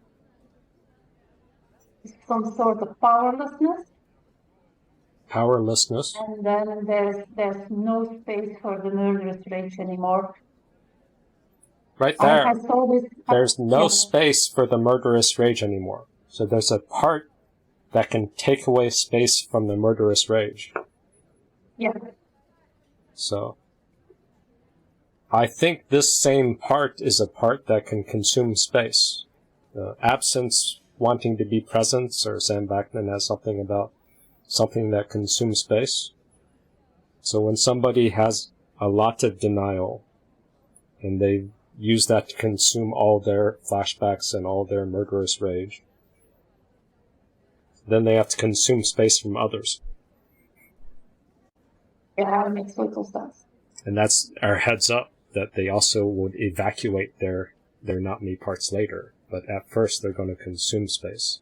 some sort of powerlessness. Powerlessness. And then there's no space for the murderous rage anymore. Right there. I saw this. There's no space for the murderous rage anymore. So there's a part that can take away space from the murderous rage. Yeah. So I think this same part is a part that can consume space. Absence wanting to be presence, or Sam Backman has something about something that consumes space. So when somebody has a lot of denial, and they use that to consume all their flashbacks and all their murderous rage, then they have to consume space from others. Yeah, it makes total sense. And that's our heads up that they also would evacuate their not me parts later, but at first they're going to consume space.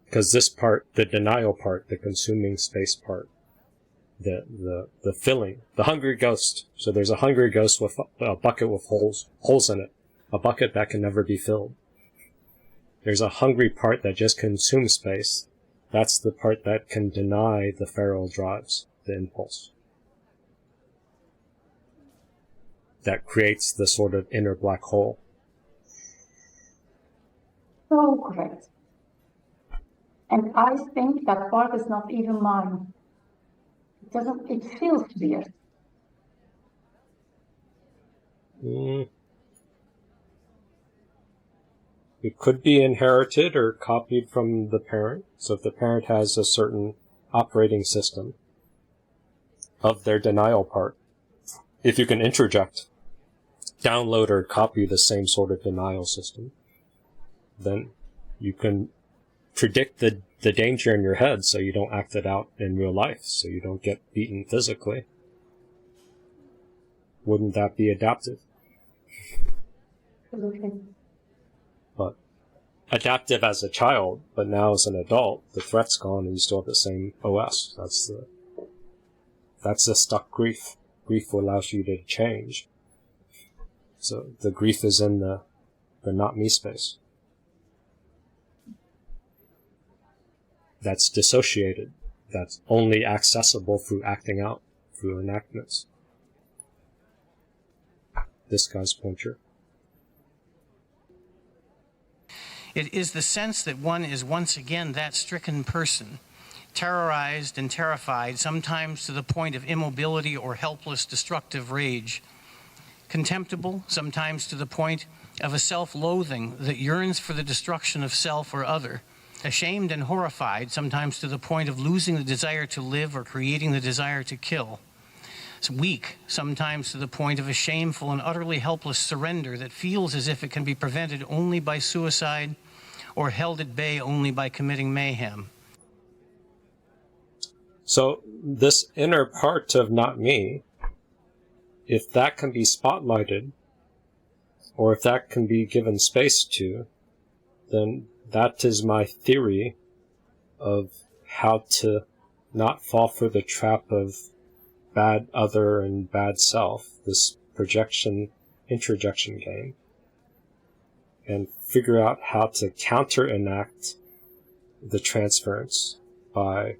Because this part, the denial part, the consuming space part, the filling, the hungry ghost. So there's a hungry ghost with a bucket with holes in it, a bucket that can never be filled. There's a hungry part that just consumes space. That's the part that can deny the feral drives, the impulse. That creates the sort of inner black hole. So correct. And I think that part is not even mine. It feels weird. It could be inherited or copied from the parent. So if the parent has a certain operating system of their denial part, if you can interject, download or copy the same sort of denial system, then you can predict the danger in your head so you don't act it out in real life, so you don't get beaten physically. Wouldn't that be adaptive? Okay. But adaptive as a child, but now as an adult, the threat's gone and you still have the same OS. That's the stuck grief. Grief allows you to change. So the grief is in the not me space. That's dissociated. That's only accessible through acting out, through enactments. This guy's pointer. It is the sense that one is once again that stricken person, terrorized and terrified, sometimes to the point of immobility or helpless destructive rage. contemptible, sometimes to the point of a self-loathing that yearns for the destruction of self or other, ashamed and horrified, sometimes to the point of losing the desire to live or creating the desire to kill. It's weak, sometimes to the point of a shameful and utterly helpless surrender that feels as if it can be prevented only by suicide or held at bay only by committing mayhem. So this inner part of not me, if that can be spotlighted, or if that can be given space to, then that is my theory of how to not fall for the trap of bad other and bad self, this projection, introjection game, and figure out how to counter-enact the transference by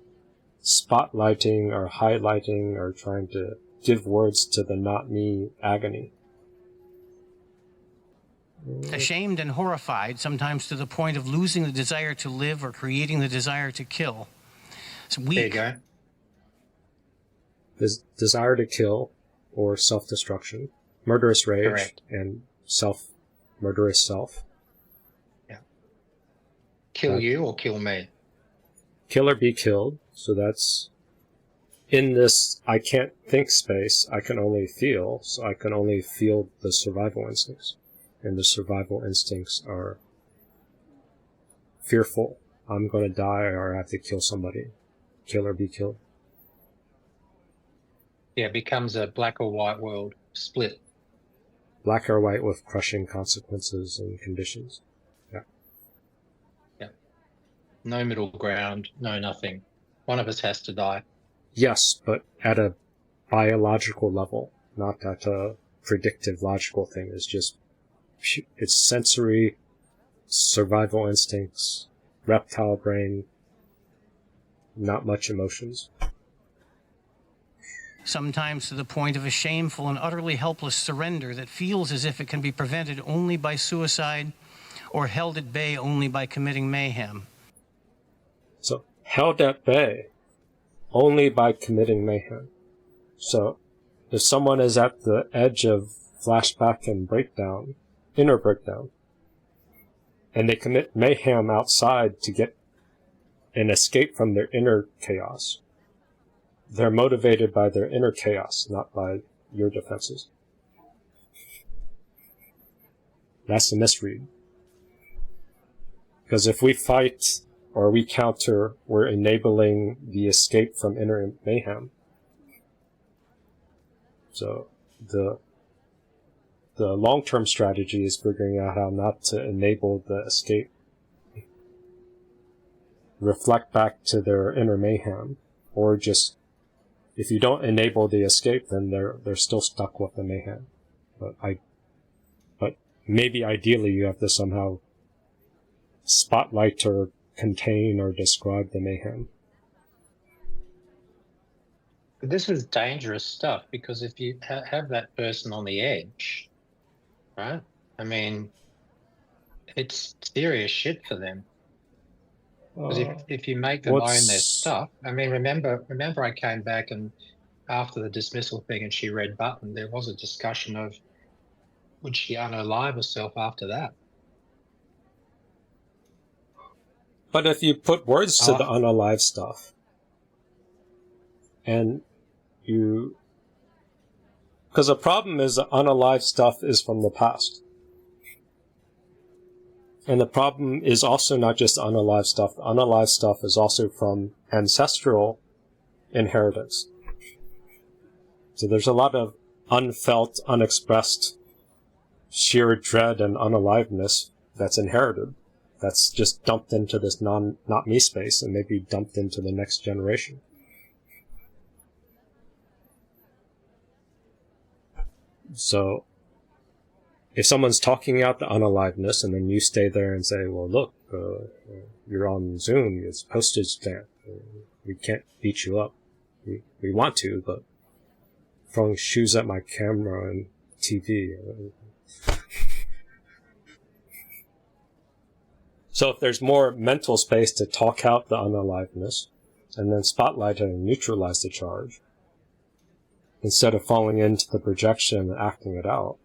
spotlighting or highlighting or trying to give words to the not me agony. Ashamed and horrified, sometimes to the point of losing the desire to live or creating the desire to kill. It's weak. There you go. Desire to kill or self-destruction, murderous rage, Correct. and murderous self. Yeah. Kill you or kill me? Kill or be killed. So that's in this I can't think space, I can only feel, so I can only feel the survival instincts. And the survival instincts are fearful. I'm going to die or I have to kill somebody. Kill or be killed. Yeah, it becomes a black or white world split. Black or white with crushing consequences and conditions. Yeah. Yeah. No middle ground, no nothing. One of us has to die. Yes, but at a biological level, not at a predictive logical thing. It's sensory, survival instincts, reptile brain, not much emotions. Sometimes to the point of a shameful and utterly helpless surrender that feels as if it can be prevented only by suicide or held at bay only by committing mayhem. So, held at bay only by committing mayhem. So, if someone is at the edge of flashback and breakdown, inner breakdown, and they commit mayhem outside to get an escape from their inner chaos, they're motivated by their inner chaos, not by your defenses. That's a misread. Because if we fight or we counter, we're enabling the escape from inner mayhem. So the long-term strategy is figuring out how not to enable the escape. Reflect back to their inner mayhem, or just if you don't enable the escape, then they're still stuck with the mayhem. But maybe ideally you have to somehow spotlight or contain or describe the mayhem. But this is dangerous stuff, because if you have that person on the edge, right? I mean, it's serious shit for them. Because if you make them own their stuff, I mean, remember I came back and after the dismissal thing and she read button, there was a discussion of would she unalive herself after that? But if you put words to the unalive stuff, and because the problem is the unalive stuff is from the past. And the problem is also not just unalive stuff. The unalive stuff is also from ancestral inheritance. So there's a lot of unfelt, unexpressed sheer dread and unaliveness that's inherited. That's just dumped into this not me space and maybe dumped into the next generation. So if someone's talking out the unaliveness and then you stay there and say, well, look, you're on Zoom, it's postage stamp, we can't beat you up. We want to, but throwing shoes at my camera and TV. So if there's more mental space to talk out the unaliveness and then spotlight it and neutralize the charge, instead of falling into the projection and acting it out,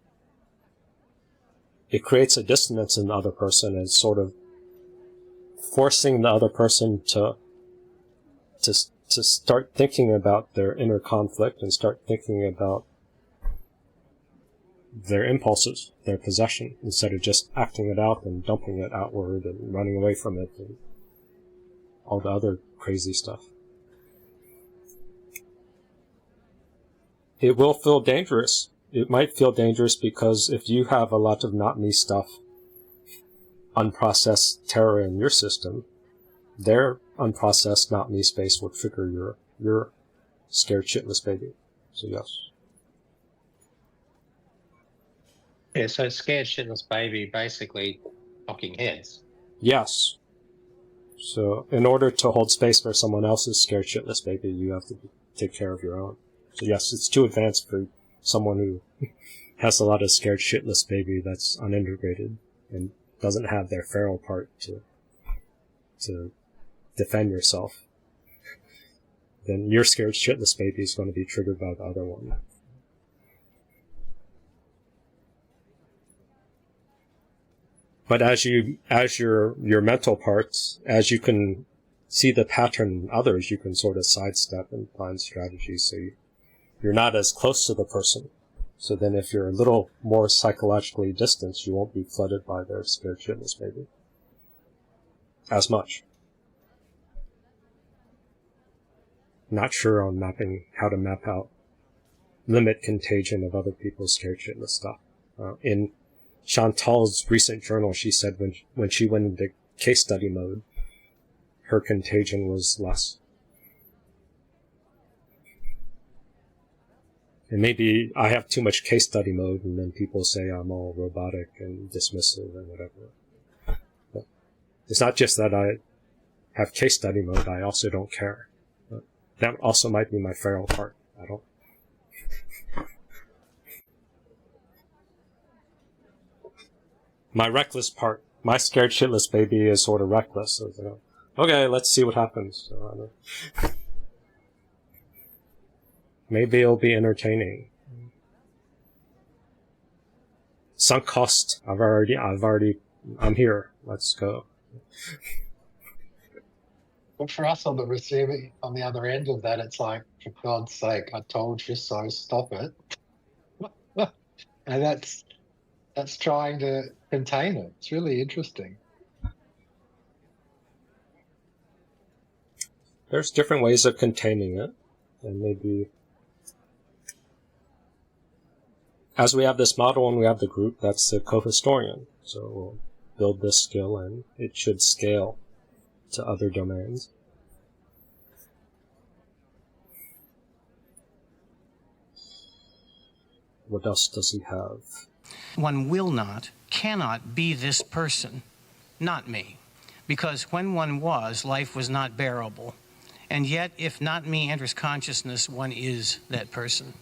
it creates a dissonance in the other person and sort of forcing the other person to start thinking about their inner conflict and start thinking about their impulses, their possession, instead of just acting it out and dumping it outward and running away from it and all the other crazy stuff. It will feel dangerous. It might feel dangerous because if you have a lot of not me stuff, unprocessed terror in your system, their unprocessed not me space will trigger your scared shitless baby. So yes. Yeah, so scared shitless baby basically knocking heads. Yes. So in order to hold space for someone else's scared shitless baby, you have to take care of your own. So yes, it's too advanced for someone who has a lot of scared shitless baby that's unintegrated and doesn't have their feral part to defend yourself. Then your scared shitless baby is going to be triggered by the other one. But as your mental parts, as you can see the pattern in others, you can sort of sidestep and find strategies so you're not as close to the person. So then if you're a little more psychologically distanced, you won't be flooded by their scared shitless baby as much. Not sure on how to map out limit contagion of other people's scared shitless stuff. In Chantal's recent journal, she said when she went into case study mode, her contagion was less. And maybe I have too much case study mode, and then people say I'm all robotic and dismissive and whatever. But it's not just that I have case study mode, I also don't care. But that also might be my feral part. I don't. My reckless part, my scared shitless baby is sort of reckless. So, okay, let's see what happens. So, maybe it'll be entertaining. Sunk cost. I'm here. Let's go. But for us on the other end of that, it's like, for God's sake, I told you so, stop it. And that's trying to contain it. It's really interesting. There's different ways of containing it, and maybe as we have this model and we have the group, that's the co-historian. So we'll build this skill and it should scale to other domains. What else does he have? One will not, cannot be this person, not me. Because when one was, life was not bearable. And yet, if not me enters consciousness, one is that person.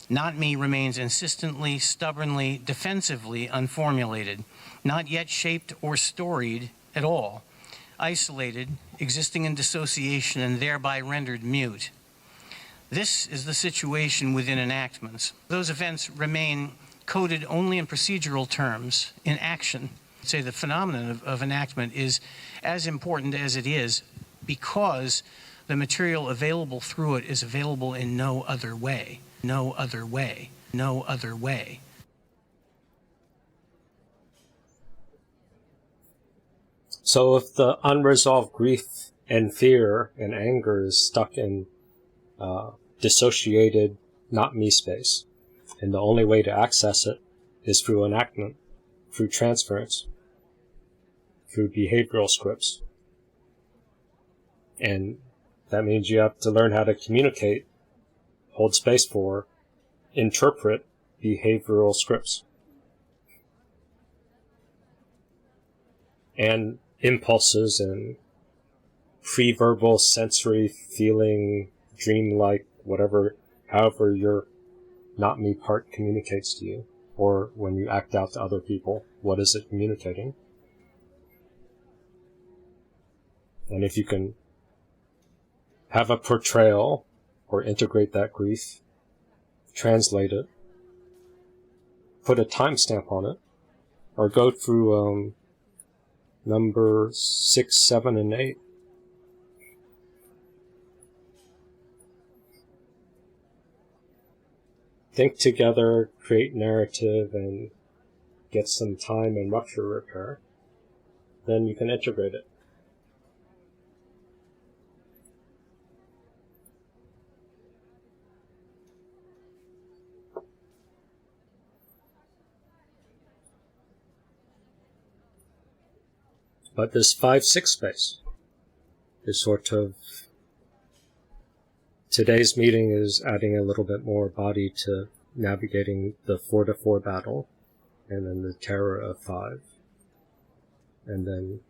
Not me remains insistently, stubbornly, defensively unformulated, not yet shaped or storied at all, isolated, existing in dissociation and thereby rendered mute. This is the situation within enactments. Those events remain coded only in procedural terms, in action. Say the phenomenon of enactment is as important as it is because the material available through it is available in no other way. No other way. No other way. So if the unresolved grief and fear and anger is stuck in dissociated, not me space, and the only way to access it is through enactment, through transference, through behavioral scripts. And that means you have to learn how to communicate, hold space for, interpret behavioral scripts. And impulses and pre-verbal sensory feeling, dreamlike, whatever, however your not me part communicates to you, or when you act out to other people, what is it communicating? And if you can have a portrayal or integrate that grief, translate it, put a timestamp on it, or go through number 6, 7, and 8. Think together, create narrative, and get some time and rupture repair. Then you can integrate it. But this 5-6 space is sort of, today's meeting is adding a little bit more body to navigating the 4-4 battle, and then the terror of 5. And then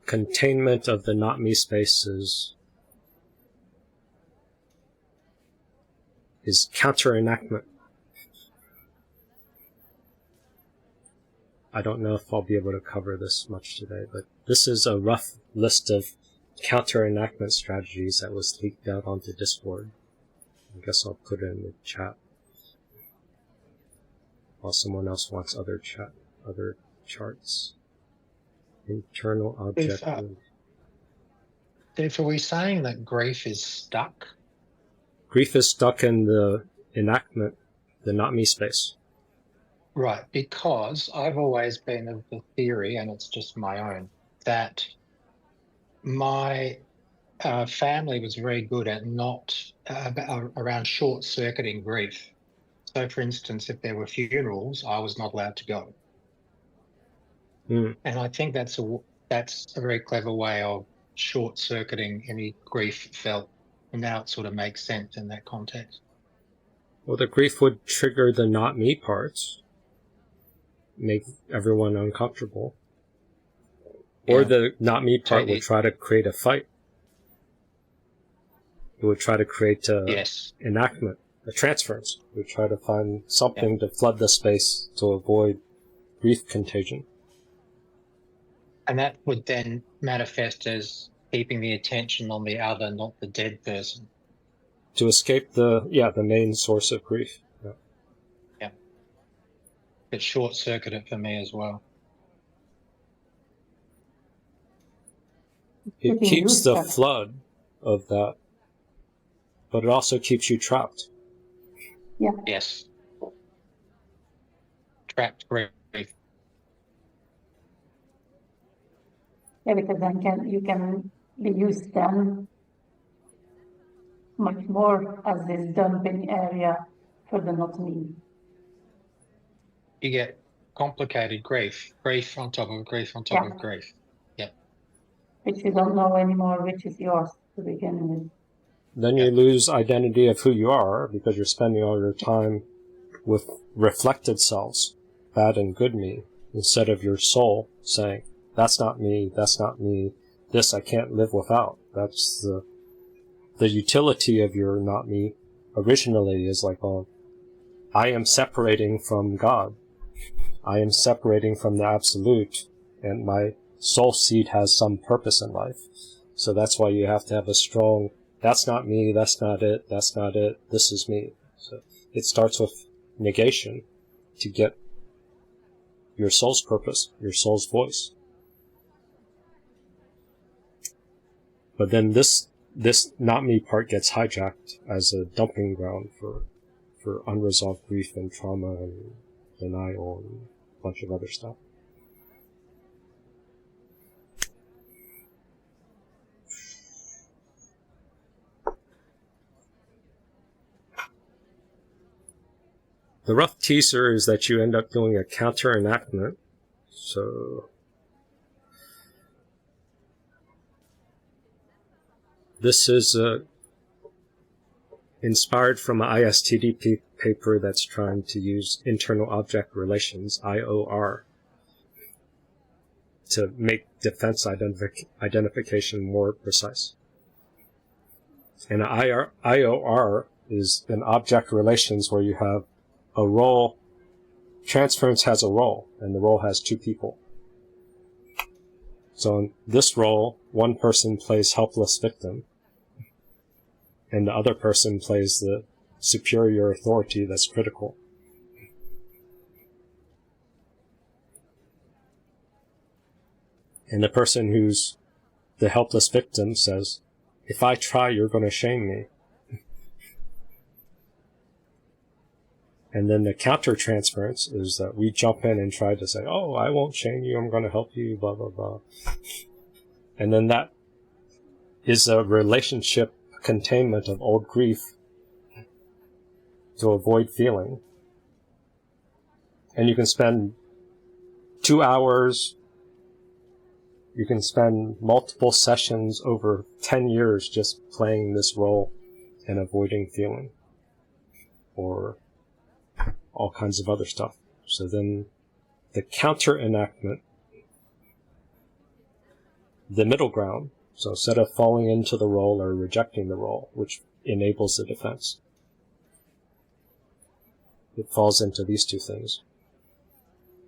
containment of the not me spaces is counter enactment. I don't know if I'll be able to cover this much today, but this is a rough list of counter enactment strategies that was leaked out onto Discord. I guess I'll put it in the chat while someone else wants other charts. Internal object. Dave, are we saying that grief is stuck? Grief is stuck in the enactment, the not me space. Right, because I've always been of the theory, and it's just my own, that my family was very good at not around short-circuiting grief. So, for instance, if there were funerals, I was not allowed to go. Mm. And I think that's a very clever way of short-circuiting any grief felt. And now it sort of makes sense in that context. Well, the grief would trigger the not me parts, make everyone uncomfortable. Or Yeah. the not me part would try to create a fight. It would try to create enactment, a transference. It would try to find something to flood the space to avoid grief contagion. And that would then manifest as keeping the attention on the other, not the dead person. To escape the main source of grief. Yeah. It short-circuited for me as well. It keeps the flood of that, but it also keeps you trapped. Yeah. Yes. Trapped grief. Yeah, because then you can be used then much more as this dumping area for the not me. You get complicated grief on top of grief on top of grief. Yep. Which you don't know anymore which is yours to begin with. Then you lose identity of who you are because you're spending all your time with reflected selves, bad and good me, instead of your soul saying, that's not me, this I can't live without. That's the utility of your not me originally is like, oh, I am separating from God. I am separating from the absolute, and my soul seed has some purpose in life. So that's why you have to have a strong, that's not me, that's not it, this is me. So it starts with negation to get your soul's purpose, your soul's voice. But then this not me part gets hijacked as a dumping ground for unresolved grief and trauma and denial and a bunch of other stuff. The rough teaser is that you end up doing a counter enactment. So this is inspired from an ISTD paper that's trying to use internal object relations, IOR, to make defense identification more precise. And IOR is an object relations where you have a role, transference has a role, and the role has two people. So in this role, one person plays helpless victim, and the other person plays the superior authority that's critical. And the person who's the helpless victim says, if I try, you're going to shame me. And then the counter-transference is that we jump in and try to say, oh, I won't shame you, I'm going to help you, blah, blah, blah. And then that is a relationship containment of old grief to avoid feeling. And you can spend 2 hours, you can spend multiple sessions over 10 years just playing this role and avoiding feeling. Or all kinds of other stuff. So then the counter enactment, the middle ground, so instead of falling into the role or rejecting the role, which enables the defense, it falls into these two things.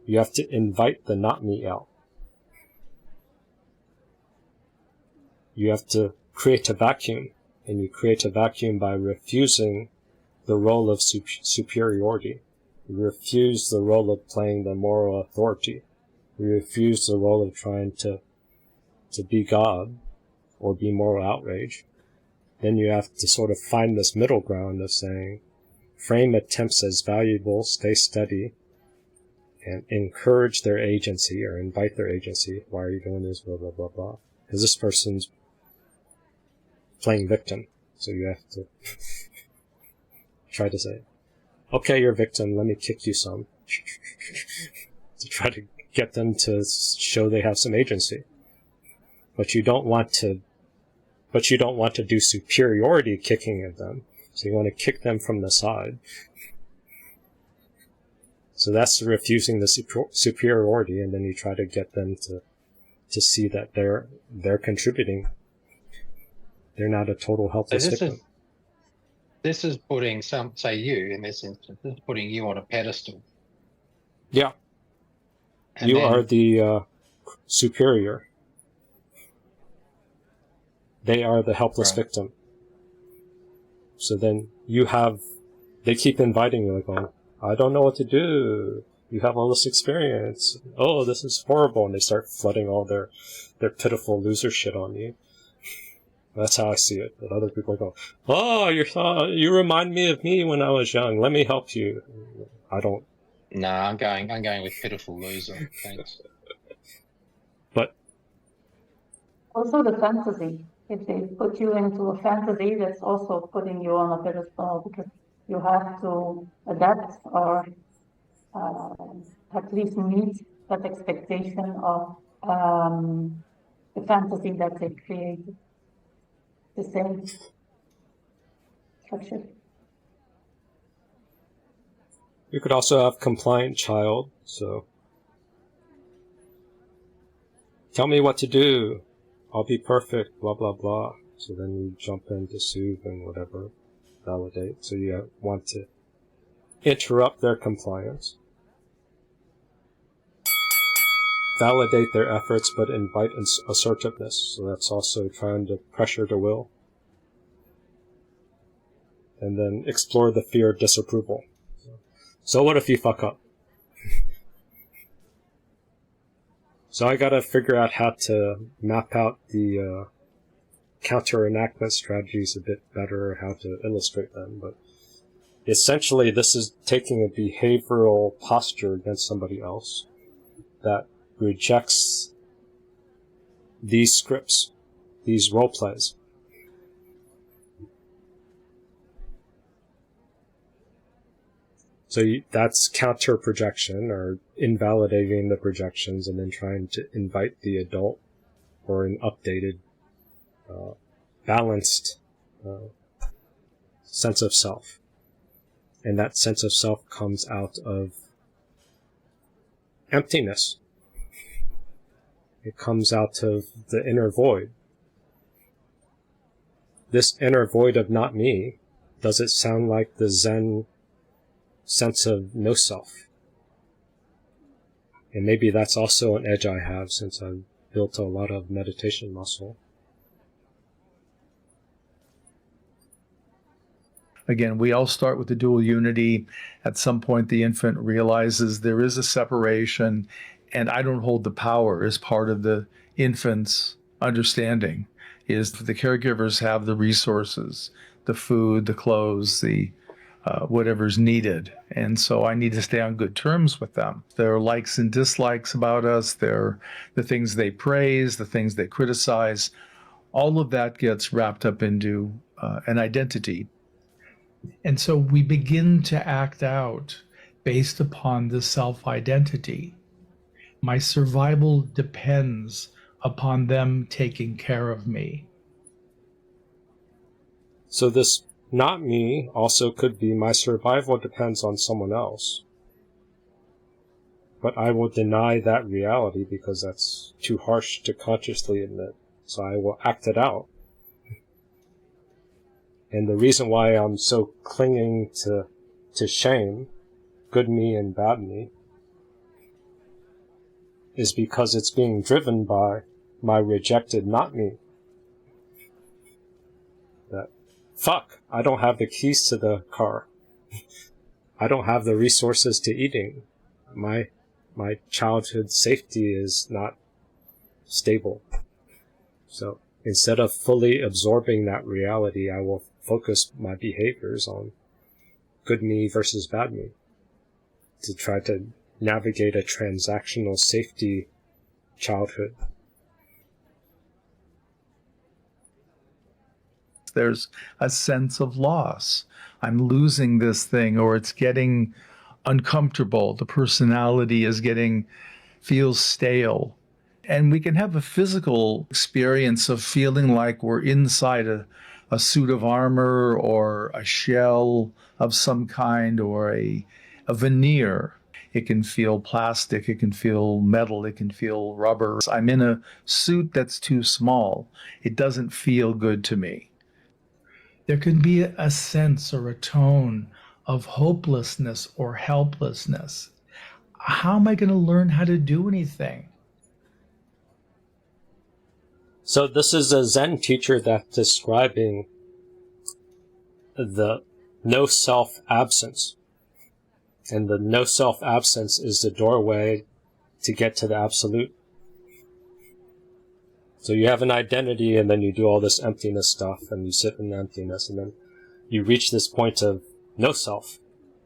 You have to invite the not me out. You have to create a vacuum, and you create a vacuum by refusing the role of superiority. You refuse the role of playing the moral authority. You refuse the role of trying to be God or be moral outrage. Then you have to sort of find this middle ground of saying, frame attempts as valuable, stay steady, and encourage their agency or invite their agency. Why are you doing this? Blah, blah, blah, blah. Because this person's playing victim. So you have to try to say, okay, you're a victim, let me kick you some. To try to get them to show they have some agency. But you don't want to do superiority kicking of them. So you want to kick them from the side. So that's refusing the superiority, and then you try to get them to see that they're contributing. They're not a total helpless victim. This is putting say you in this instance, this is putting you on a pedestal. Yeah. And you then, are the superior. They are the helpless victim. So then they keep inviting you, like, oh, I don't know what to do. You have all this experience. Oh, this is horrible. And they start flooding all their pitiful loser shit on you. That's how I see it. But other people go, oh, you remind me of me when I was young. Let me help you. I don't. No, I'm going with pitiful loser. Thanks. But also the fantasy. If they put you into a fantasy, that's also putting you on a pedestal because you have to adapt or at least meet that expectation of the fantasy that they created. The same structure. you could also have compliant child. So tell me what to do. I'll be perfect, blah, blah, blah. So then you jump in to soothe and whatever, validate. So you want to interrupt their compliance. Validate their efforts, but invite assertiveness. So that's also trying to pressure the will. And then explore the fear of disapproval. So what if you fuck up? So I gotta figure out how to map out the counter enactment strategies a bit better, how to illustrate them. But essentially, this is taking a behavioral posture against somebody else that rejects these scripts, these role plays. So that's counter projection, or invalidating the projections and then trying to invite the adult or an updated, balanced sense of self. And that sense of self comes out of emptiness. It comes out of the inner void. This inner void of not me, does it sound like the Zen sense of no self? And maybe that's also an edge I have since I've built a lot of meditation muscle. Again, we all start with the dual unity. At some point, the infant realizes there is a separation, and I don't hold the power as part of the infant's understanding. Is the caregivers have the resources, the food, the clothes, the whatever's needed. And so I need to stay on good terms with them. There are likes and dislikes about us. There are the things they praise, the things they criticize. All of that gets wrapped up into an identity. And so we begin to act out based upon the self-identity. My survival depends upon them taking care of me. So this not me also could be my survival depends on someone else. But I will deny that reality because that's too harsh to consciously admit. So I will act it out. And the reason why I'm so clinging to shame, good me and bad me, is because it's being driven by my rejected not me. That, fuck, I don't have the keys to the car. I don't have the resources to eating. My childhood safety is not stable. So instead of fully absorbing that reality, I will focus my behaviors on good me versus bad me to try to navigate a transactional safety childhood. There's a sense of loss. I'm losing this thing, or it's getting uncomfortable. The personality feels stale. And we can have a physical experience of feeling like we're inside a suit of armor or a shell of some kind or a veneer. It can feel plastic, it can feel metal, it can feel rubber. I'm in a suit that's too small. It doesn't feel good to me. There can be a sense or a tone of hopelessness or helplessness. How am I going to learn how to do anything? So this is a Zen teacher that's describing the no self absence. And the no self absence is the doorway to get to the absolute. So you have an identity and then you do all this emptiness stuff and you sit in the emptiness and then you reach this point of no self,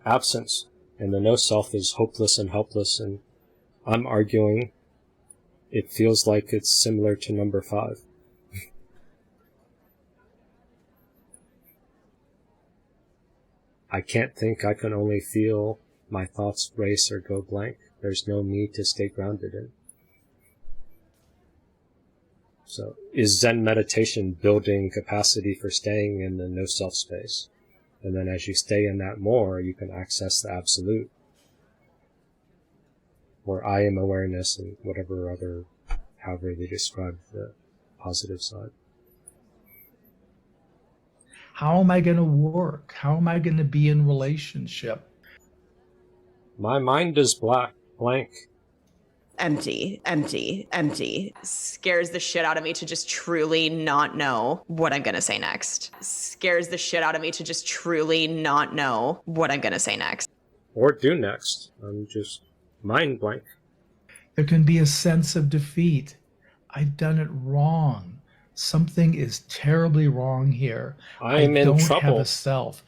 absence. And the no self is hopeless and helpless, and I'm arguing it feels like it's similar to number 5. I can't think, I can only feel. My thoughts race or go blank. There's no me to stay grounded in. So is Zen meditation building capacity for staying in the no self space? And then as you stay in that more, you can access the absolute. Or I am awareness and whatever other, however they describe the positive side. How am I going to work? How am I going to be in relationship? My mind is blank. Empty, empty, empty. Scares the shit out of me to just truly not know what I'm gonna say next. Scares the shit out of me to just truly not know what I'm gonna say next. Or do next. I'm just mind blank. There can be a sense of defeat. I've done it wrong. Something is terribly wrong here. I don't have a self.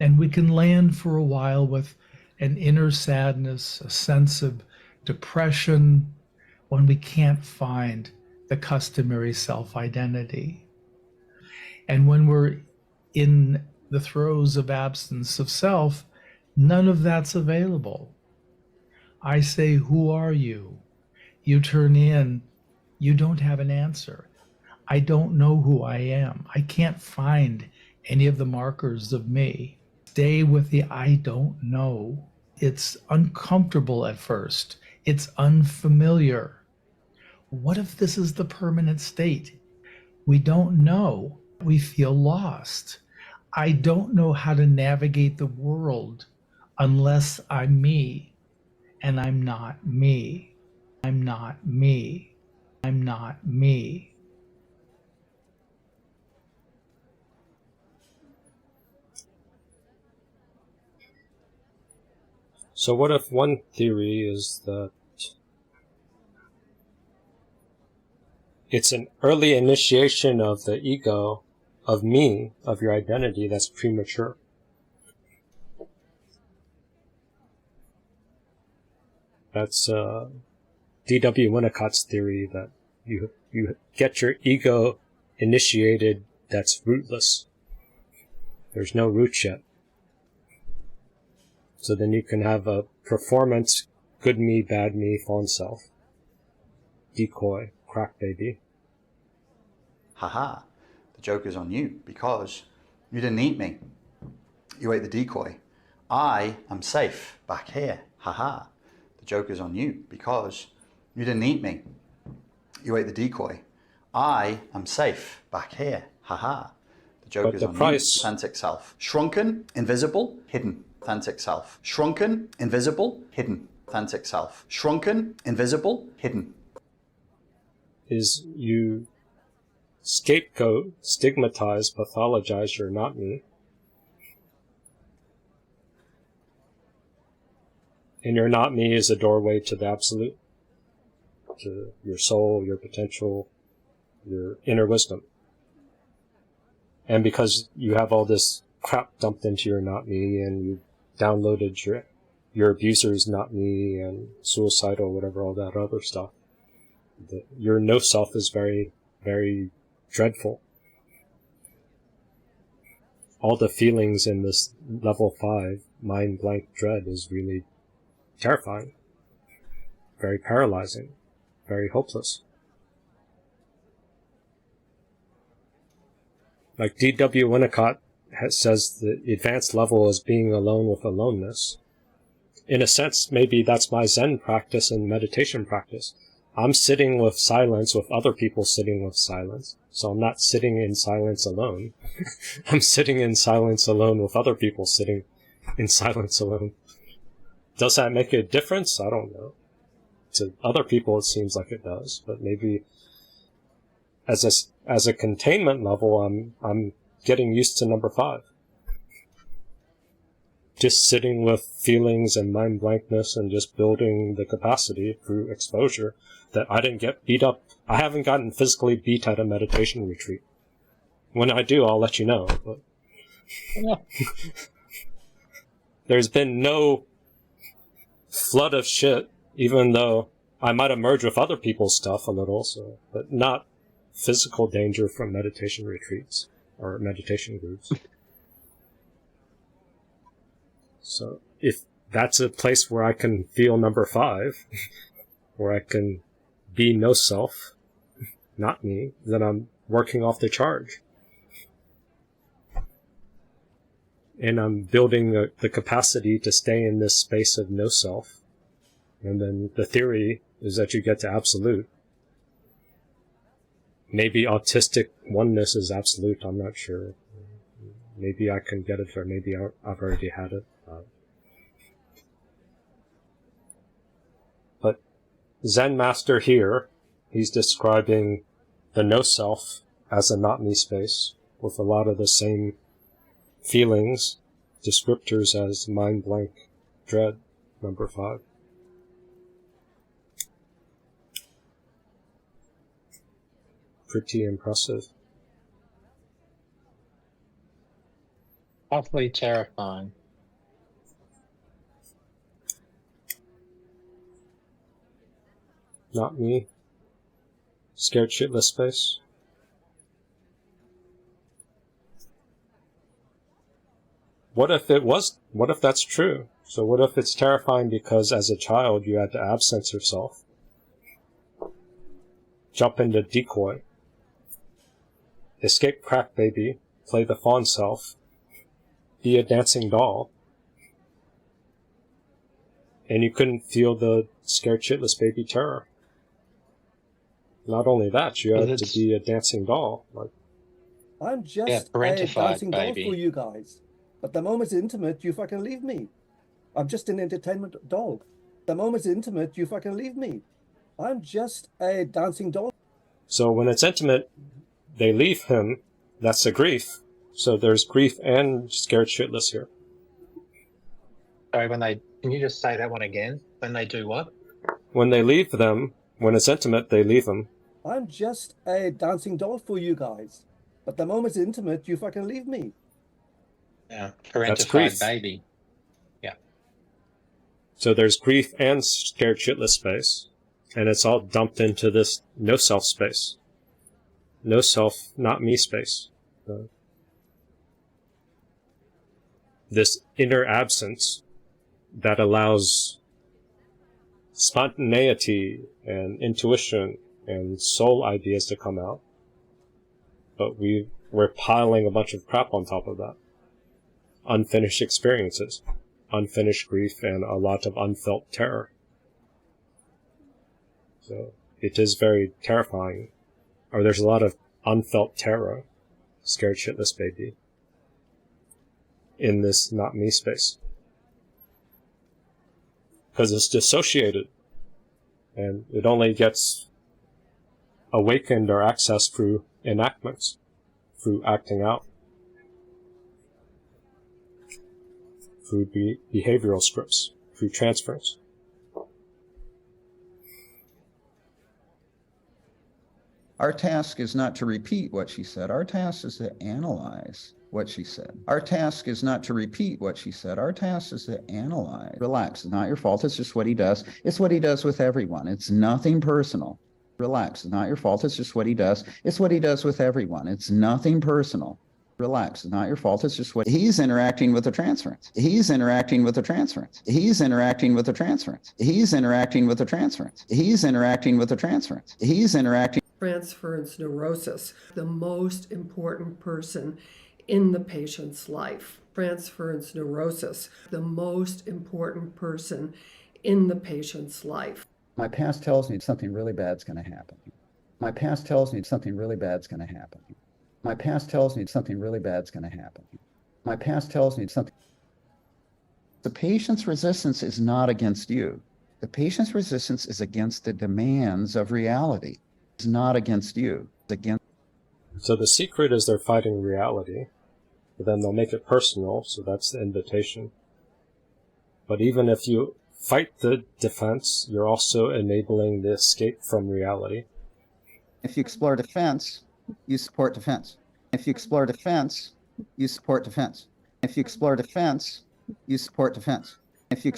And we can land for a while with an inner sadness, a sense of depression, when we can't find the customary self-identity. And when we're in the throes of absence of self, none of that's available. I say, who are you? You turn in, you don't have an answer. I don't know who I am. I can't find any of the markers of me. Stay with the I don't know. It's uncomfortable at first. It's unfamiliar. What if this is the permanent state? We don't know. We feel lost. I don't know how to navigate the world unless I'm me. And I'm not me. I'm not me. I'm not me. So what if one theory is that it's an early initiation of the ego, of me, of your identity that's premature? That's D.W. Winnicott's theory that you get your ego initiated that's rootless. There's no roots yet. So then you can have a performance, good me, bad me, fallen self. Decoy, crack baby. Haha, the joke is on you because you didn't eat me. You ate the decoy. I am safe back here. Haha, the joke is on you because you didn't eat me. You ate the decoy. I am safe back here. Haha, the joke But is the on price... you. Authentic self. Shrunken, invisible, hidden. Authentic self. Shrunken, invisible, hidden. Authentic self. Shrunken, invisible, hidden. Is you scapegoat, stigmatize, pathologize your not me. And your not me is a doorway to the absolute, to your soul, your potential, your inner wisdom. And because you have all this crap dumped into your not me, and you downloaded your abuser's not me, and suicidal, whatever, all that other stuff, your no self is very, very dreadful. All the feelings in this level 5 mind blank dread is really terrifying, very paralyzing, very hopeless. Like D.W. Winnicott says, the advanced level is being alone with aloneness. In a sense, maybe that's my Zen practice and meditation practice. I'm sitting with silence with other people sitting with silence. So I'm not sitting in silence alone. I'm sitting in silence alone with other people sitting in silence alone. Does that make a difference? I don't know. To other people, it seems like it does, but maybe as a containment level, I'm getting used to number 5. Just sitting with feelings and mind blankness and just building the capacity through exposure that I didn't get beat up. I haven't gotten physically beat at a meditation retreat. When I do, I'll let you know. But there's been no flood of shit, even though I might have merged with other people's stuff a little, so, but not physical danger from meditation retreats or meditation groups. So if that's a place where I can feel number 5, where I can be no self, not me, then I'm working off the charge. And I'm building the capacity to stay in this space of no self. And then the theory is that you get to absolute. Maybe autistic oneness is absolute, I'm not sure. Maybe I can get it, or maybe I've already had it. But Zen Master here, he's describing the no-self as a not-me space, with a lot of the same feelings, descriptors as mind-blank dread, number 5. Pretty impressive. Awfully terrifying. Not me. Scared shitless space. What if that's true? So what if it's terrifying because as a child you had to absence yourself? Jump into decoy. Escape crack baby. Play the fawn self. Be a dancing doll. And you couldn't feel the scared shitless baby terror. Not only that, you had to be a dancing doll. Like, I'm just a dancing doll for you guys. But the moment it's intimate, you fucking leave me. I'm just an entertainment doll. The moment it's intimate, you fucking leave me. I'm just a dancing doll. So when it's intimate, they leave him. That's a grief. So there's grief and scared shitless here. Sorry, when they Can you just say that one again? When they do what? When they leave them, when it's intimate, they leave them. I'm just a dancing doll for you guys. But the moment it's intimate, you fucking leave me. Yeah, That's parentified grief. baby. Yeah. So there's grief and scared shitless space, and it's all dumped into this no self space. No self, not me space. This inner absence that allows spontaneity and intuition and soul ideas to come out. But we're piling a bunch of crap on top of that. Unfinished experiences, unfinished grief, and a lot of unfelt terror. So it is very terrifying. Or there's a lot of unfelt terror, scared shitless baby, in this not me space. Because it's dissociated, and it only gets awakened or accessed through enactments, through acting out, through behavioral scripts, through transference. Our task is not to repeat what she said. Our task is to analyze what she said. Our task is not to repeat what she said. Our task is to analyze. Relax. It's not your fault. It's just what he does. It's what he does with everyone. It's nothing personal. Relax. It's not your fault. It's just what he does. It's what he does with everyone. It's nothing personal. Relax. It's not your fault. It's just what he's interacting with the transference. He's interacting with the transference. He's interacting with the transference. He's interacting with the transference. He's interacting with the transference. He's interacting. Transference neurosis, the most important person in the patient's life. Transference neurosis, the most important person in the patient's life. My past tells me something really bad's going to happen. My past tells me something really bad's going to happen. My past tells me something really bad's going to happen. My past tells me something. The patient's resistance is not against you. The patient's resistance is against the demands of reality. It's not against you. It's against. So the secret is they're fighting reality, but then they'll make it personal, so that's the invitation. But even if you fight the defense, you're also enabling the escape from reality. If you explore defense, you support defense. If you explore defense, you support defense. If you explore defense, you support defense. If you.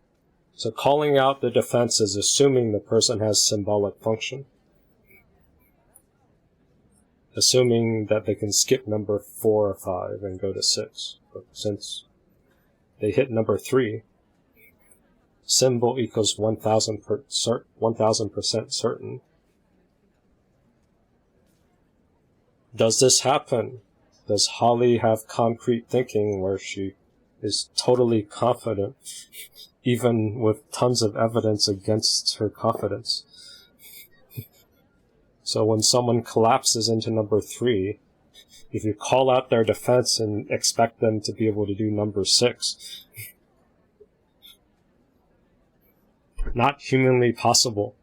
So calling out the defense is assuming the person has symbolic function. Assuming that they can skip number 4 or 5 and go to 6. But since they hit number 3, symbol equals 1000% certain. Does this happen? Does Holly have concrete thinking where she is totally confident, even with tons of evidence against her confidence? So when someone collapses into number 3, if you call out their defense and expect them to be able to do number 6, not humanly possible.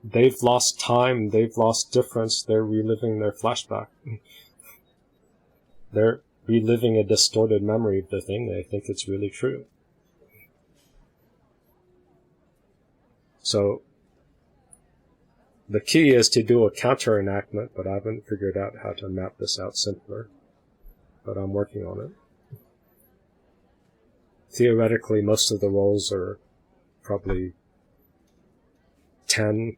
They've lost time, they've lost difference, they're reliving their flashback. They're reliving a distorted memory of the thing, they think it's really true. So, the key is to do a counter enactment, but I haven't figured out how to map this out simpler. But I'm working on it. Theoretically, most of the roles are probably 10,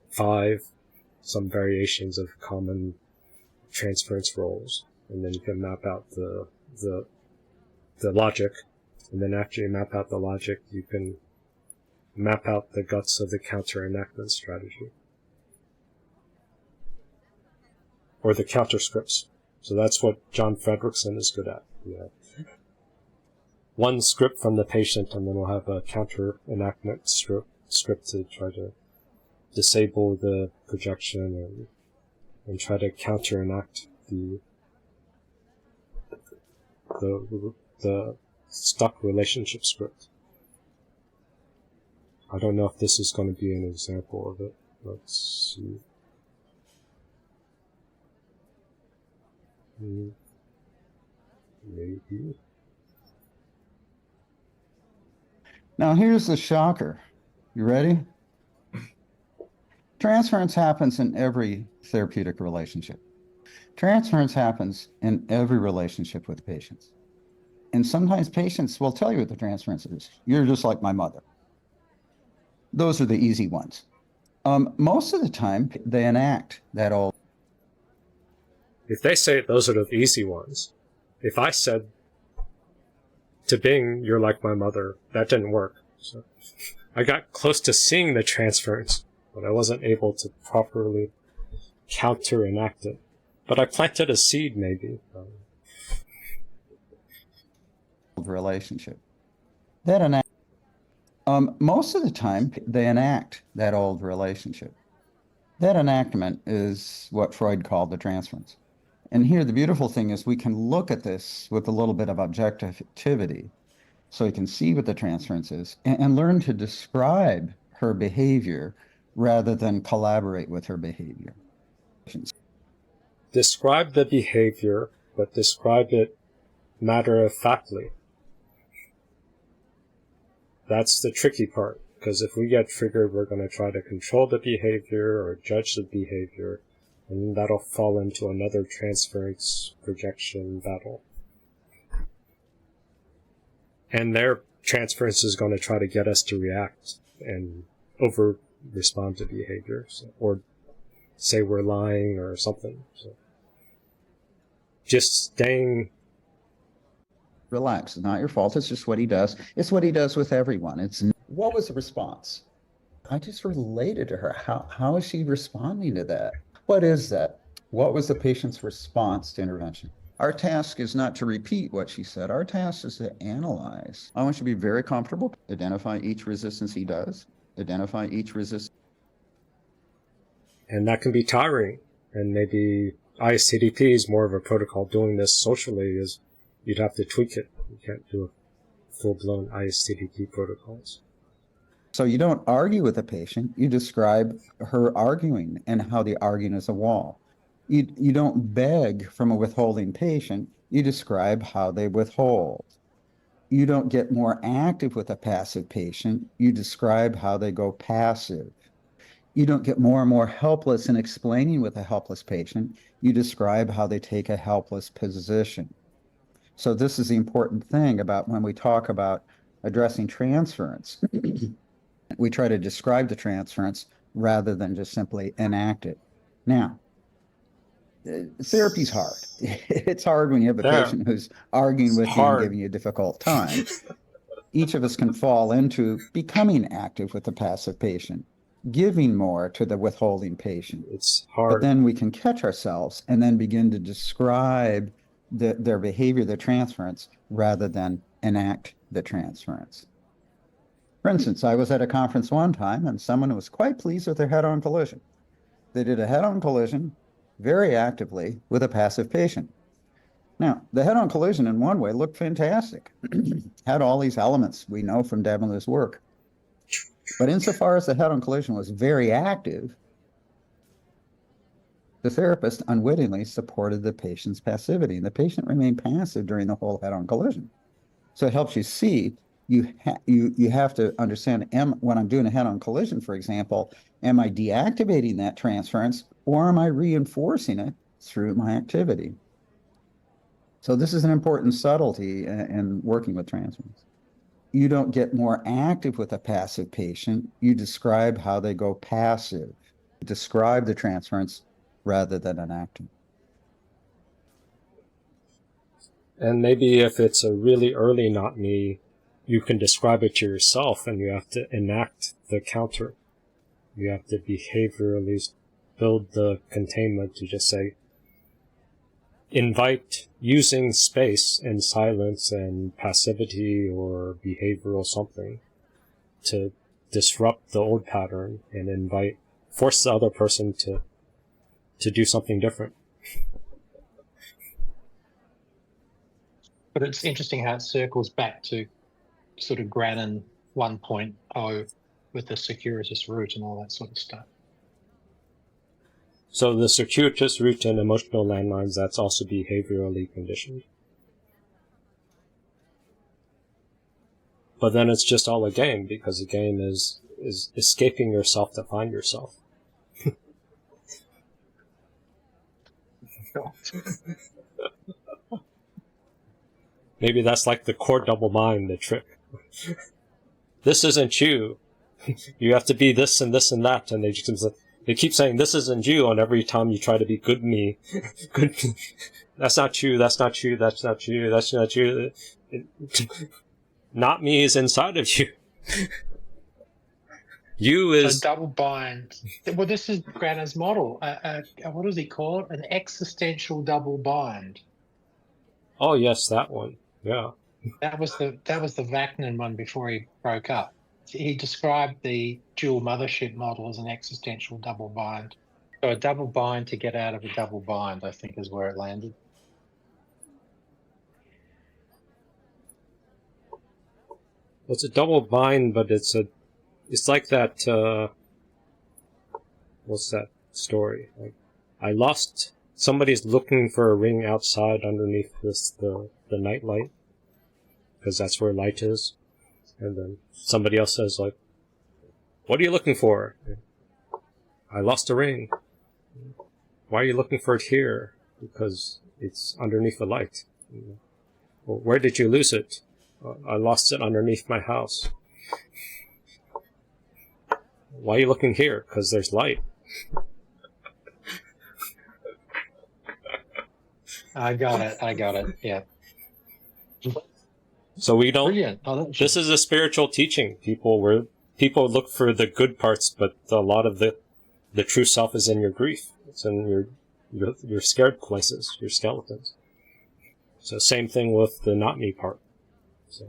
5, some variations of common transference roles. And then you can map out the logic. And then after you map out the logic, you can map out the guts of the counter enactment strategy. Or the counter scripts. So that's what John Fredrickson is good at. Yeah. One script from the patient, and then we'll have a counter enactment script to try to disable the projection and try to counter enact the stuck relationship script. I don't know if this is going to be an example of it. Let's see. Maybe. Now here's the shocker. You ready? Transference happens in every therapeutic relationship. Transference happens in every relationship with patients. And sometimes patients will tell you what the transference is. You're just like my mother. Those are the easy ones. Most of the time, they enact that old. If they say those are the easy ones, if I said to Bing, you're like my mother, that didn't work. So I got close to seeing the transference, but I wasn't able to properly counter enact it. But I planted a seed, maybe. Relationship. That enact. Most of the time, they enact that old relationship. That enactment is what Freud called the transference. And here, the beautiful thing is we can look at this with a little bit of objectivity, so we can see what the transference is and learn to describe her behavior rather than collaborate with her behavior. Describe the behavior, but describe it matter-of-factly. That's the tricky part, because if we get triggered, we're going to try to control the behavior or judge the behavior, and that'll fall into another transference projection battle. And their transference is going to try to get us to react and over-respond to behavior, or say we're lying or something. So just staying... Relax. It's not your fault. It's just what he does. It's what he does with everyone. What was the response? I just related to her. How is she responding to that? What is that? What was the patient's response to intervention? Our task is not to repeat what she said. Our task is to analyze. I want you to be very comfortable. Identify each resistance he does. Identify each resistance. And that can be tiring. And maybe ISTDP is more of a protocol. Doing this socially is you'd have to tweak it. You can't do full-blown ISTDP protocols. So you don't argue with the patient. You describe her arguing and how the arguing is a wall. You don't beg from a withholding patient. You describe how they withhold. You don't get more active with a passive patient. You describe how they go passive. You don't get more and more helpless in explaining with a helpless patient. You describe how they take a helpless position. So this is the important thing about when we talk about addressing transference. We try to describe the transference rather than just simply enact it. Now, therapy's hard. It's hard when you have a patient who's arguing with you and giving you a difficult time. Each of us can fall into becoming active with the passive patient, giving more to the withholding patient. It's hard. But then we can catch ourselves and then begin to describe their behavior, their transference, rather than enact the transference. For instance, I was at a conference one time and someone was quite pleased with their head-on collision. They did a head-on collision very actively with a passive patient. Now, the head-on collision in one way looked fantastic. Had all these elements we know from Devlin's work. But insofar as the head-on collision was very active, the therapist unwittingly supported the patient's passivity, and the patient remained passive during the whole head-on collision. So it helps you see, you have to understand, when I'm doing a head-on collision, for example, am I deactivating that transference, or am I reinforcing it through my activity? So this is an important subtlety in working with transference. You don't get more active with a passive patient. You describe how they go passive. Describe the transference rather than enacting. And maybe if it's a really early not me, you can describe it to yourself and you have to enact the counter. You have to behaviorally build the containment to just say, invite using space and silence and passivity or behavioral something to disrupt the old pattern and force the other person to do something different. But it's interesting how it circles back to sort of Grannon 1.0 with the circuitous root and all that sort of stuff. So the circuitous route and emotional landmines, that's also behaviorally conditioned. But then it's just all a game, because the game is escaping yourself to find yourself. Maybe that's like the core double mind, the trick. This isn't you. You have to be this and this and that, and they keep saying this isn't you, and every time you try to be good me, good me. That's not you, that's not you, that's not you, that's not you. Not me is inside of you. You is... So double bind. Well, this is Granner's model. What does he call it? An existential double bind. Oh yes, that one. Yeah. That was the Vaknin one before he broke up. He described the dual mothership model as an existential double bind. So a double bind to get out of a double bind, I think, is where it landed. It's a double bind, but it's like that, what's that story? Like, somebody's looking for a ring outside underneath the night light, because that's where light is. And then somebody else says, like, what are you looking for? I lost a ring. Why are you looking for it here? Because it's underneath the light. Well, where did you lose it? I lost it underneath my house. Why are you looking here? Because there's light. I got it, yeah. So we don't... Brilliant. This is a spiritual teaching. People look for the good parts, but a lot of the true self is in your grief. It's in your scared places, your skeletons. So same thing with the not me part. So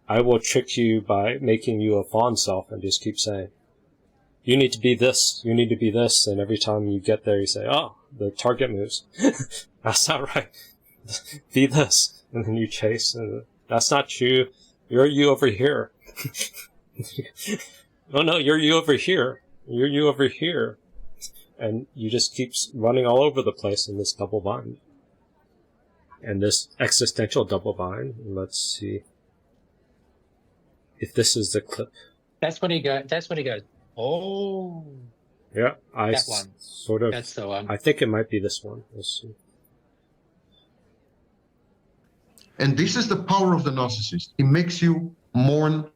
I will trick you by making you a fawn self and just keep saying, you need to be this, you need to be this, and every time you get there you say, oh, the target moves. That's not right. Be this. And then you chase, and that's not you. You're you over here. No, you're you over here. You're you over here. And you just keep running all over the place in this double bind. And this existential double bind, let's see if this is the clip. That's when he goes, oh. Yeah, that one. Sort of. That's the one. I think it might be this one. Let's see. And this is the power of the narcissist. It makes you mourn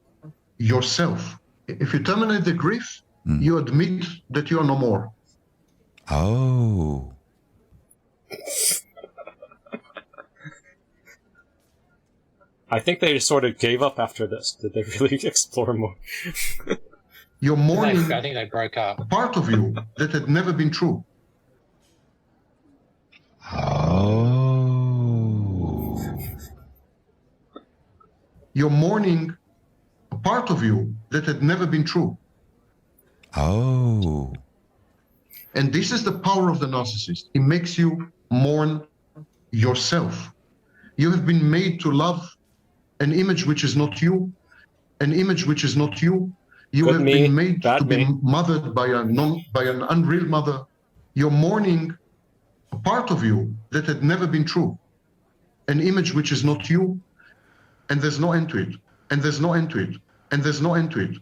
yourself. If you terminate the grief, you admit that you are no more. Oh. I think they sort of gave up after this. Did they really explore more? You're mourning I think they broke up. a part of you that had never been true. Oh. You're mourning a part of you that had never been true. Oh. And this is the power of the narcissist. It makes you mourn yourself. You have been made to love an image which is not you, an image which is not you. You Good have me, been made bad to me. be mothered by an unreal mother. You're mourning a part of you that had never been true, an image which is not you, and there's no end to it, and there's no end to it, and there's no end to it.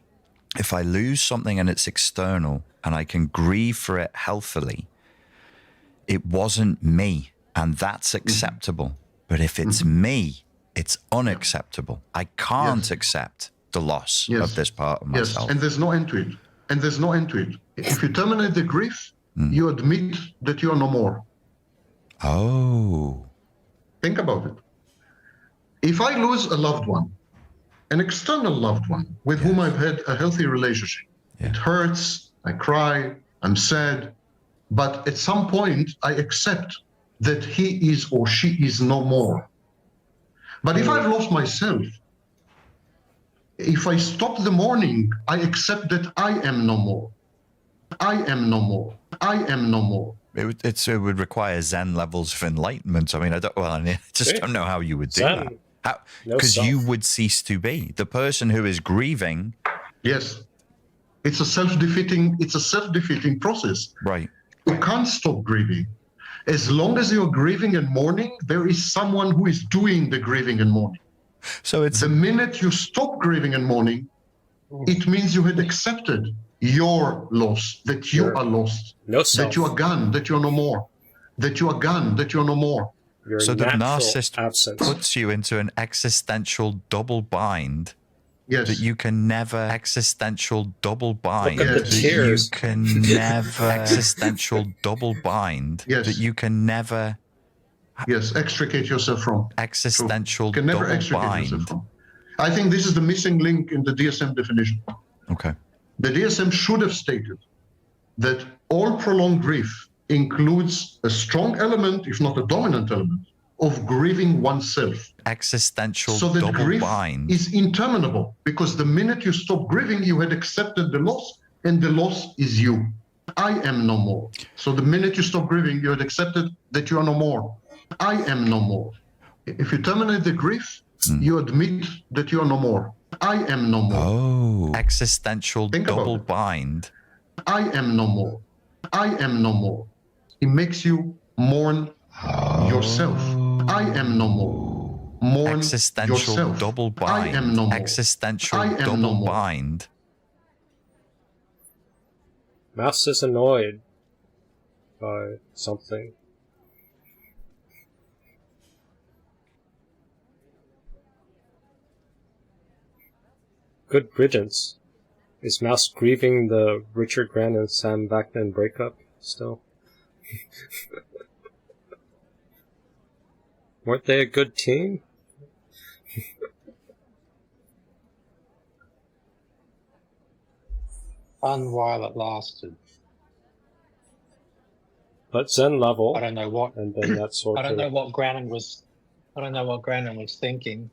If I lose something and it's external and I can grieve for it healthily, it wasn't me, and that's acceptable. But if it's me, it's unacceptable. I can't accept the loss of this part of myself. Yes, and there's no end to it. And there's no end to it. If you terminate the grief, you admit that you are no more. Oh. Think about it. If I lose a loved one, an external loved one with whom I've had a healthy relationship, it hurts, I cry, I'm sad, but at some point I accept that he is or she is no more. But if I've lost myself, if I stop the mourning, I accept that I am no more. I am no more. I am no more. It would require Zen levels of enlightenment. I mean, I just don't know how you would do that. Because you would cease to be the person who is grieving. Yes, it's a self-defeating process. Right. You can't stop grieving. As long as you're grieving and mourning, there is someone who is doing the grieving and mourning. So it's the minute you stop grieving and mourning, it means you had accepted your loss, that you are lost, that you are gone, that you're no more, that you are gone, that you're no more. So the narcissist puts you into an existential double bind. Yes. That you can never existential double bind. Look at the tears. You can never existential double bind. Yes. That you can never. Yes, extricate yourself from. Existential can never double extricate bind. yourself from. I think this is the missing link in the DSM definition. Okay. The DSM should have stated that all prolonged grief includes a strong element, if not a dominant element, of grieving oneself. Existential so that double grief bind. is interminable, because the minute you stop grieving, you had accepted the loss, and the loss is you. I am no more. So the minute you stop grieving, you had accepted that you are no more. I am no more. If you terminate the grief, you admit that you are no more. I am no more. Oh, existential double bind. I am no more. I am no more. It makes you mourn yourself. I am no more. Mourn existential yourself. double bind. I am no more. Existential I am double no more. bind. Mouse is annoyed by something. Good riddance. Is Mouse grieving the Richard Grant and Sam Vaknin breakup still? Weren't they a good team? Fun while it lasted. But Zen level. I don't know what. And then that sort I don't of. know what Grannon was. I don't know what Grannon was thinking,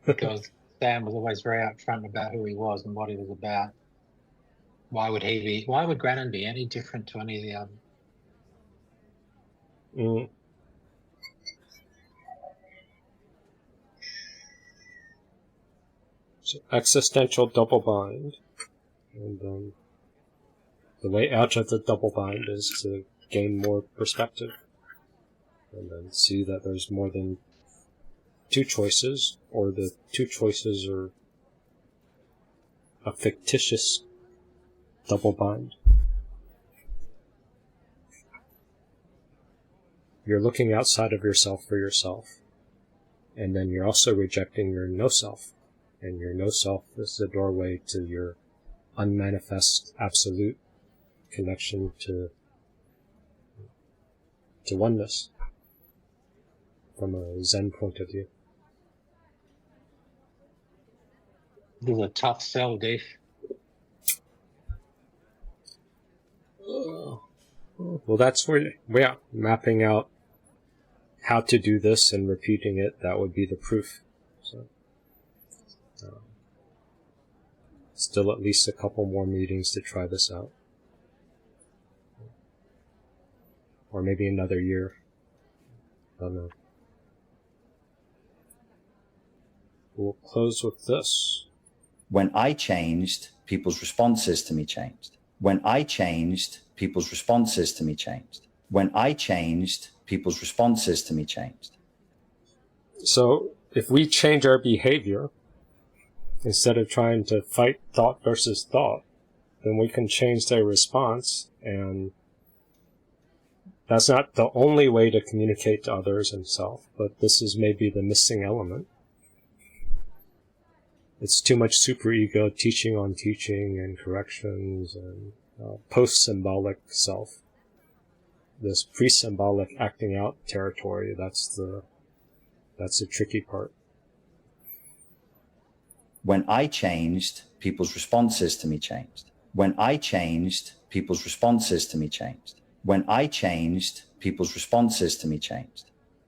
because Sam was always very upfront about who he was and what he was about. Why would he be? Why would Grannon be any different to any of the others? So existential double bind, and the way out of the double bind is to gain more perspective, and then see that there's more than two choices, or the two choices are a fictitious double bind. You're looking outside of yourself for yourself, and then you're also rejecting your no-self. And your no-self is the doorway to your unmanifest absolute connection to oneness from a Zen point of view. This is a tough sell, Dave. Well, that's where we're mapping out how to do this and repeating it. That would be the proof. So. Still at least a couple more meetings to try this out. Or maybe another year. I don't know. We'll close with this. When I changed, people's responses to me changed. When I changed, people's responses to me changed. When I changed, people's responses to me changed. So, if we change our behavior, instead of trying to fight thought versus thought, then we can change their response, and that's not the only way to communicate to others and self, but this is maybe the missing element. It's too much superego teaching on teaching and corrections and post-symbolic self. This pre-symbolic acting out territory, that's the tricky part. When I changed, people's responses to me changed. When I changed, people's responses to me changed. When I changed, people's responses to me changed.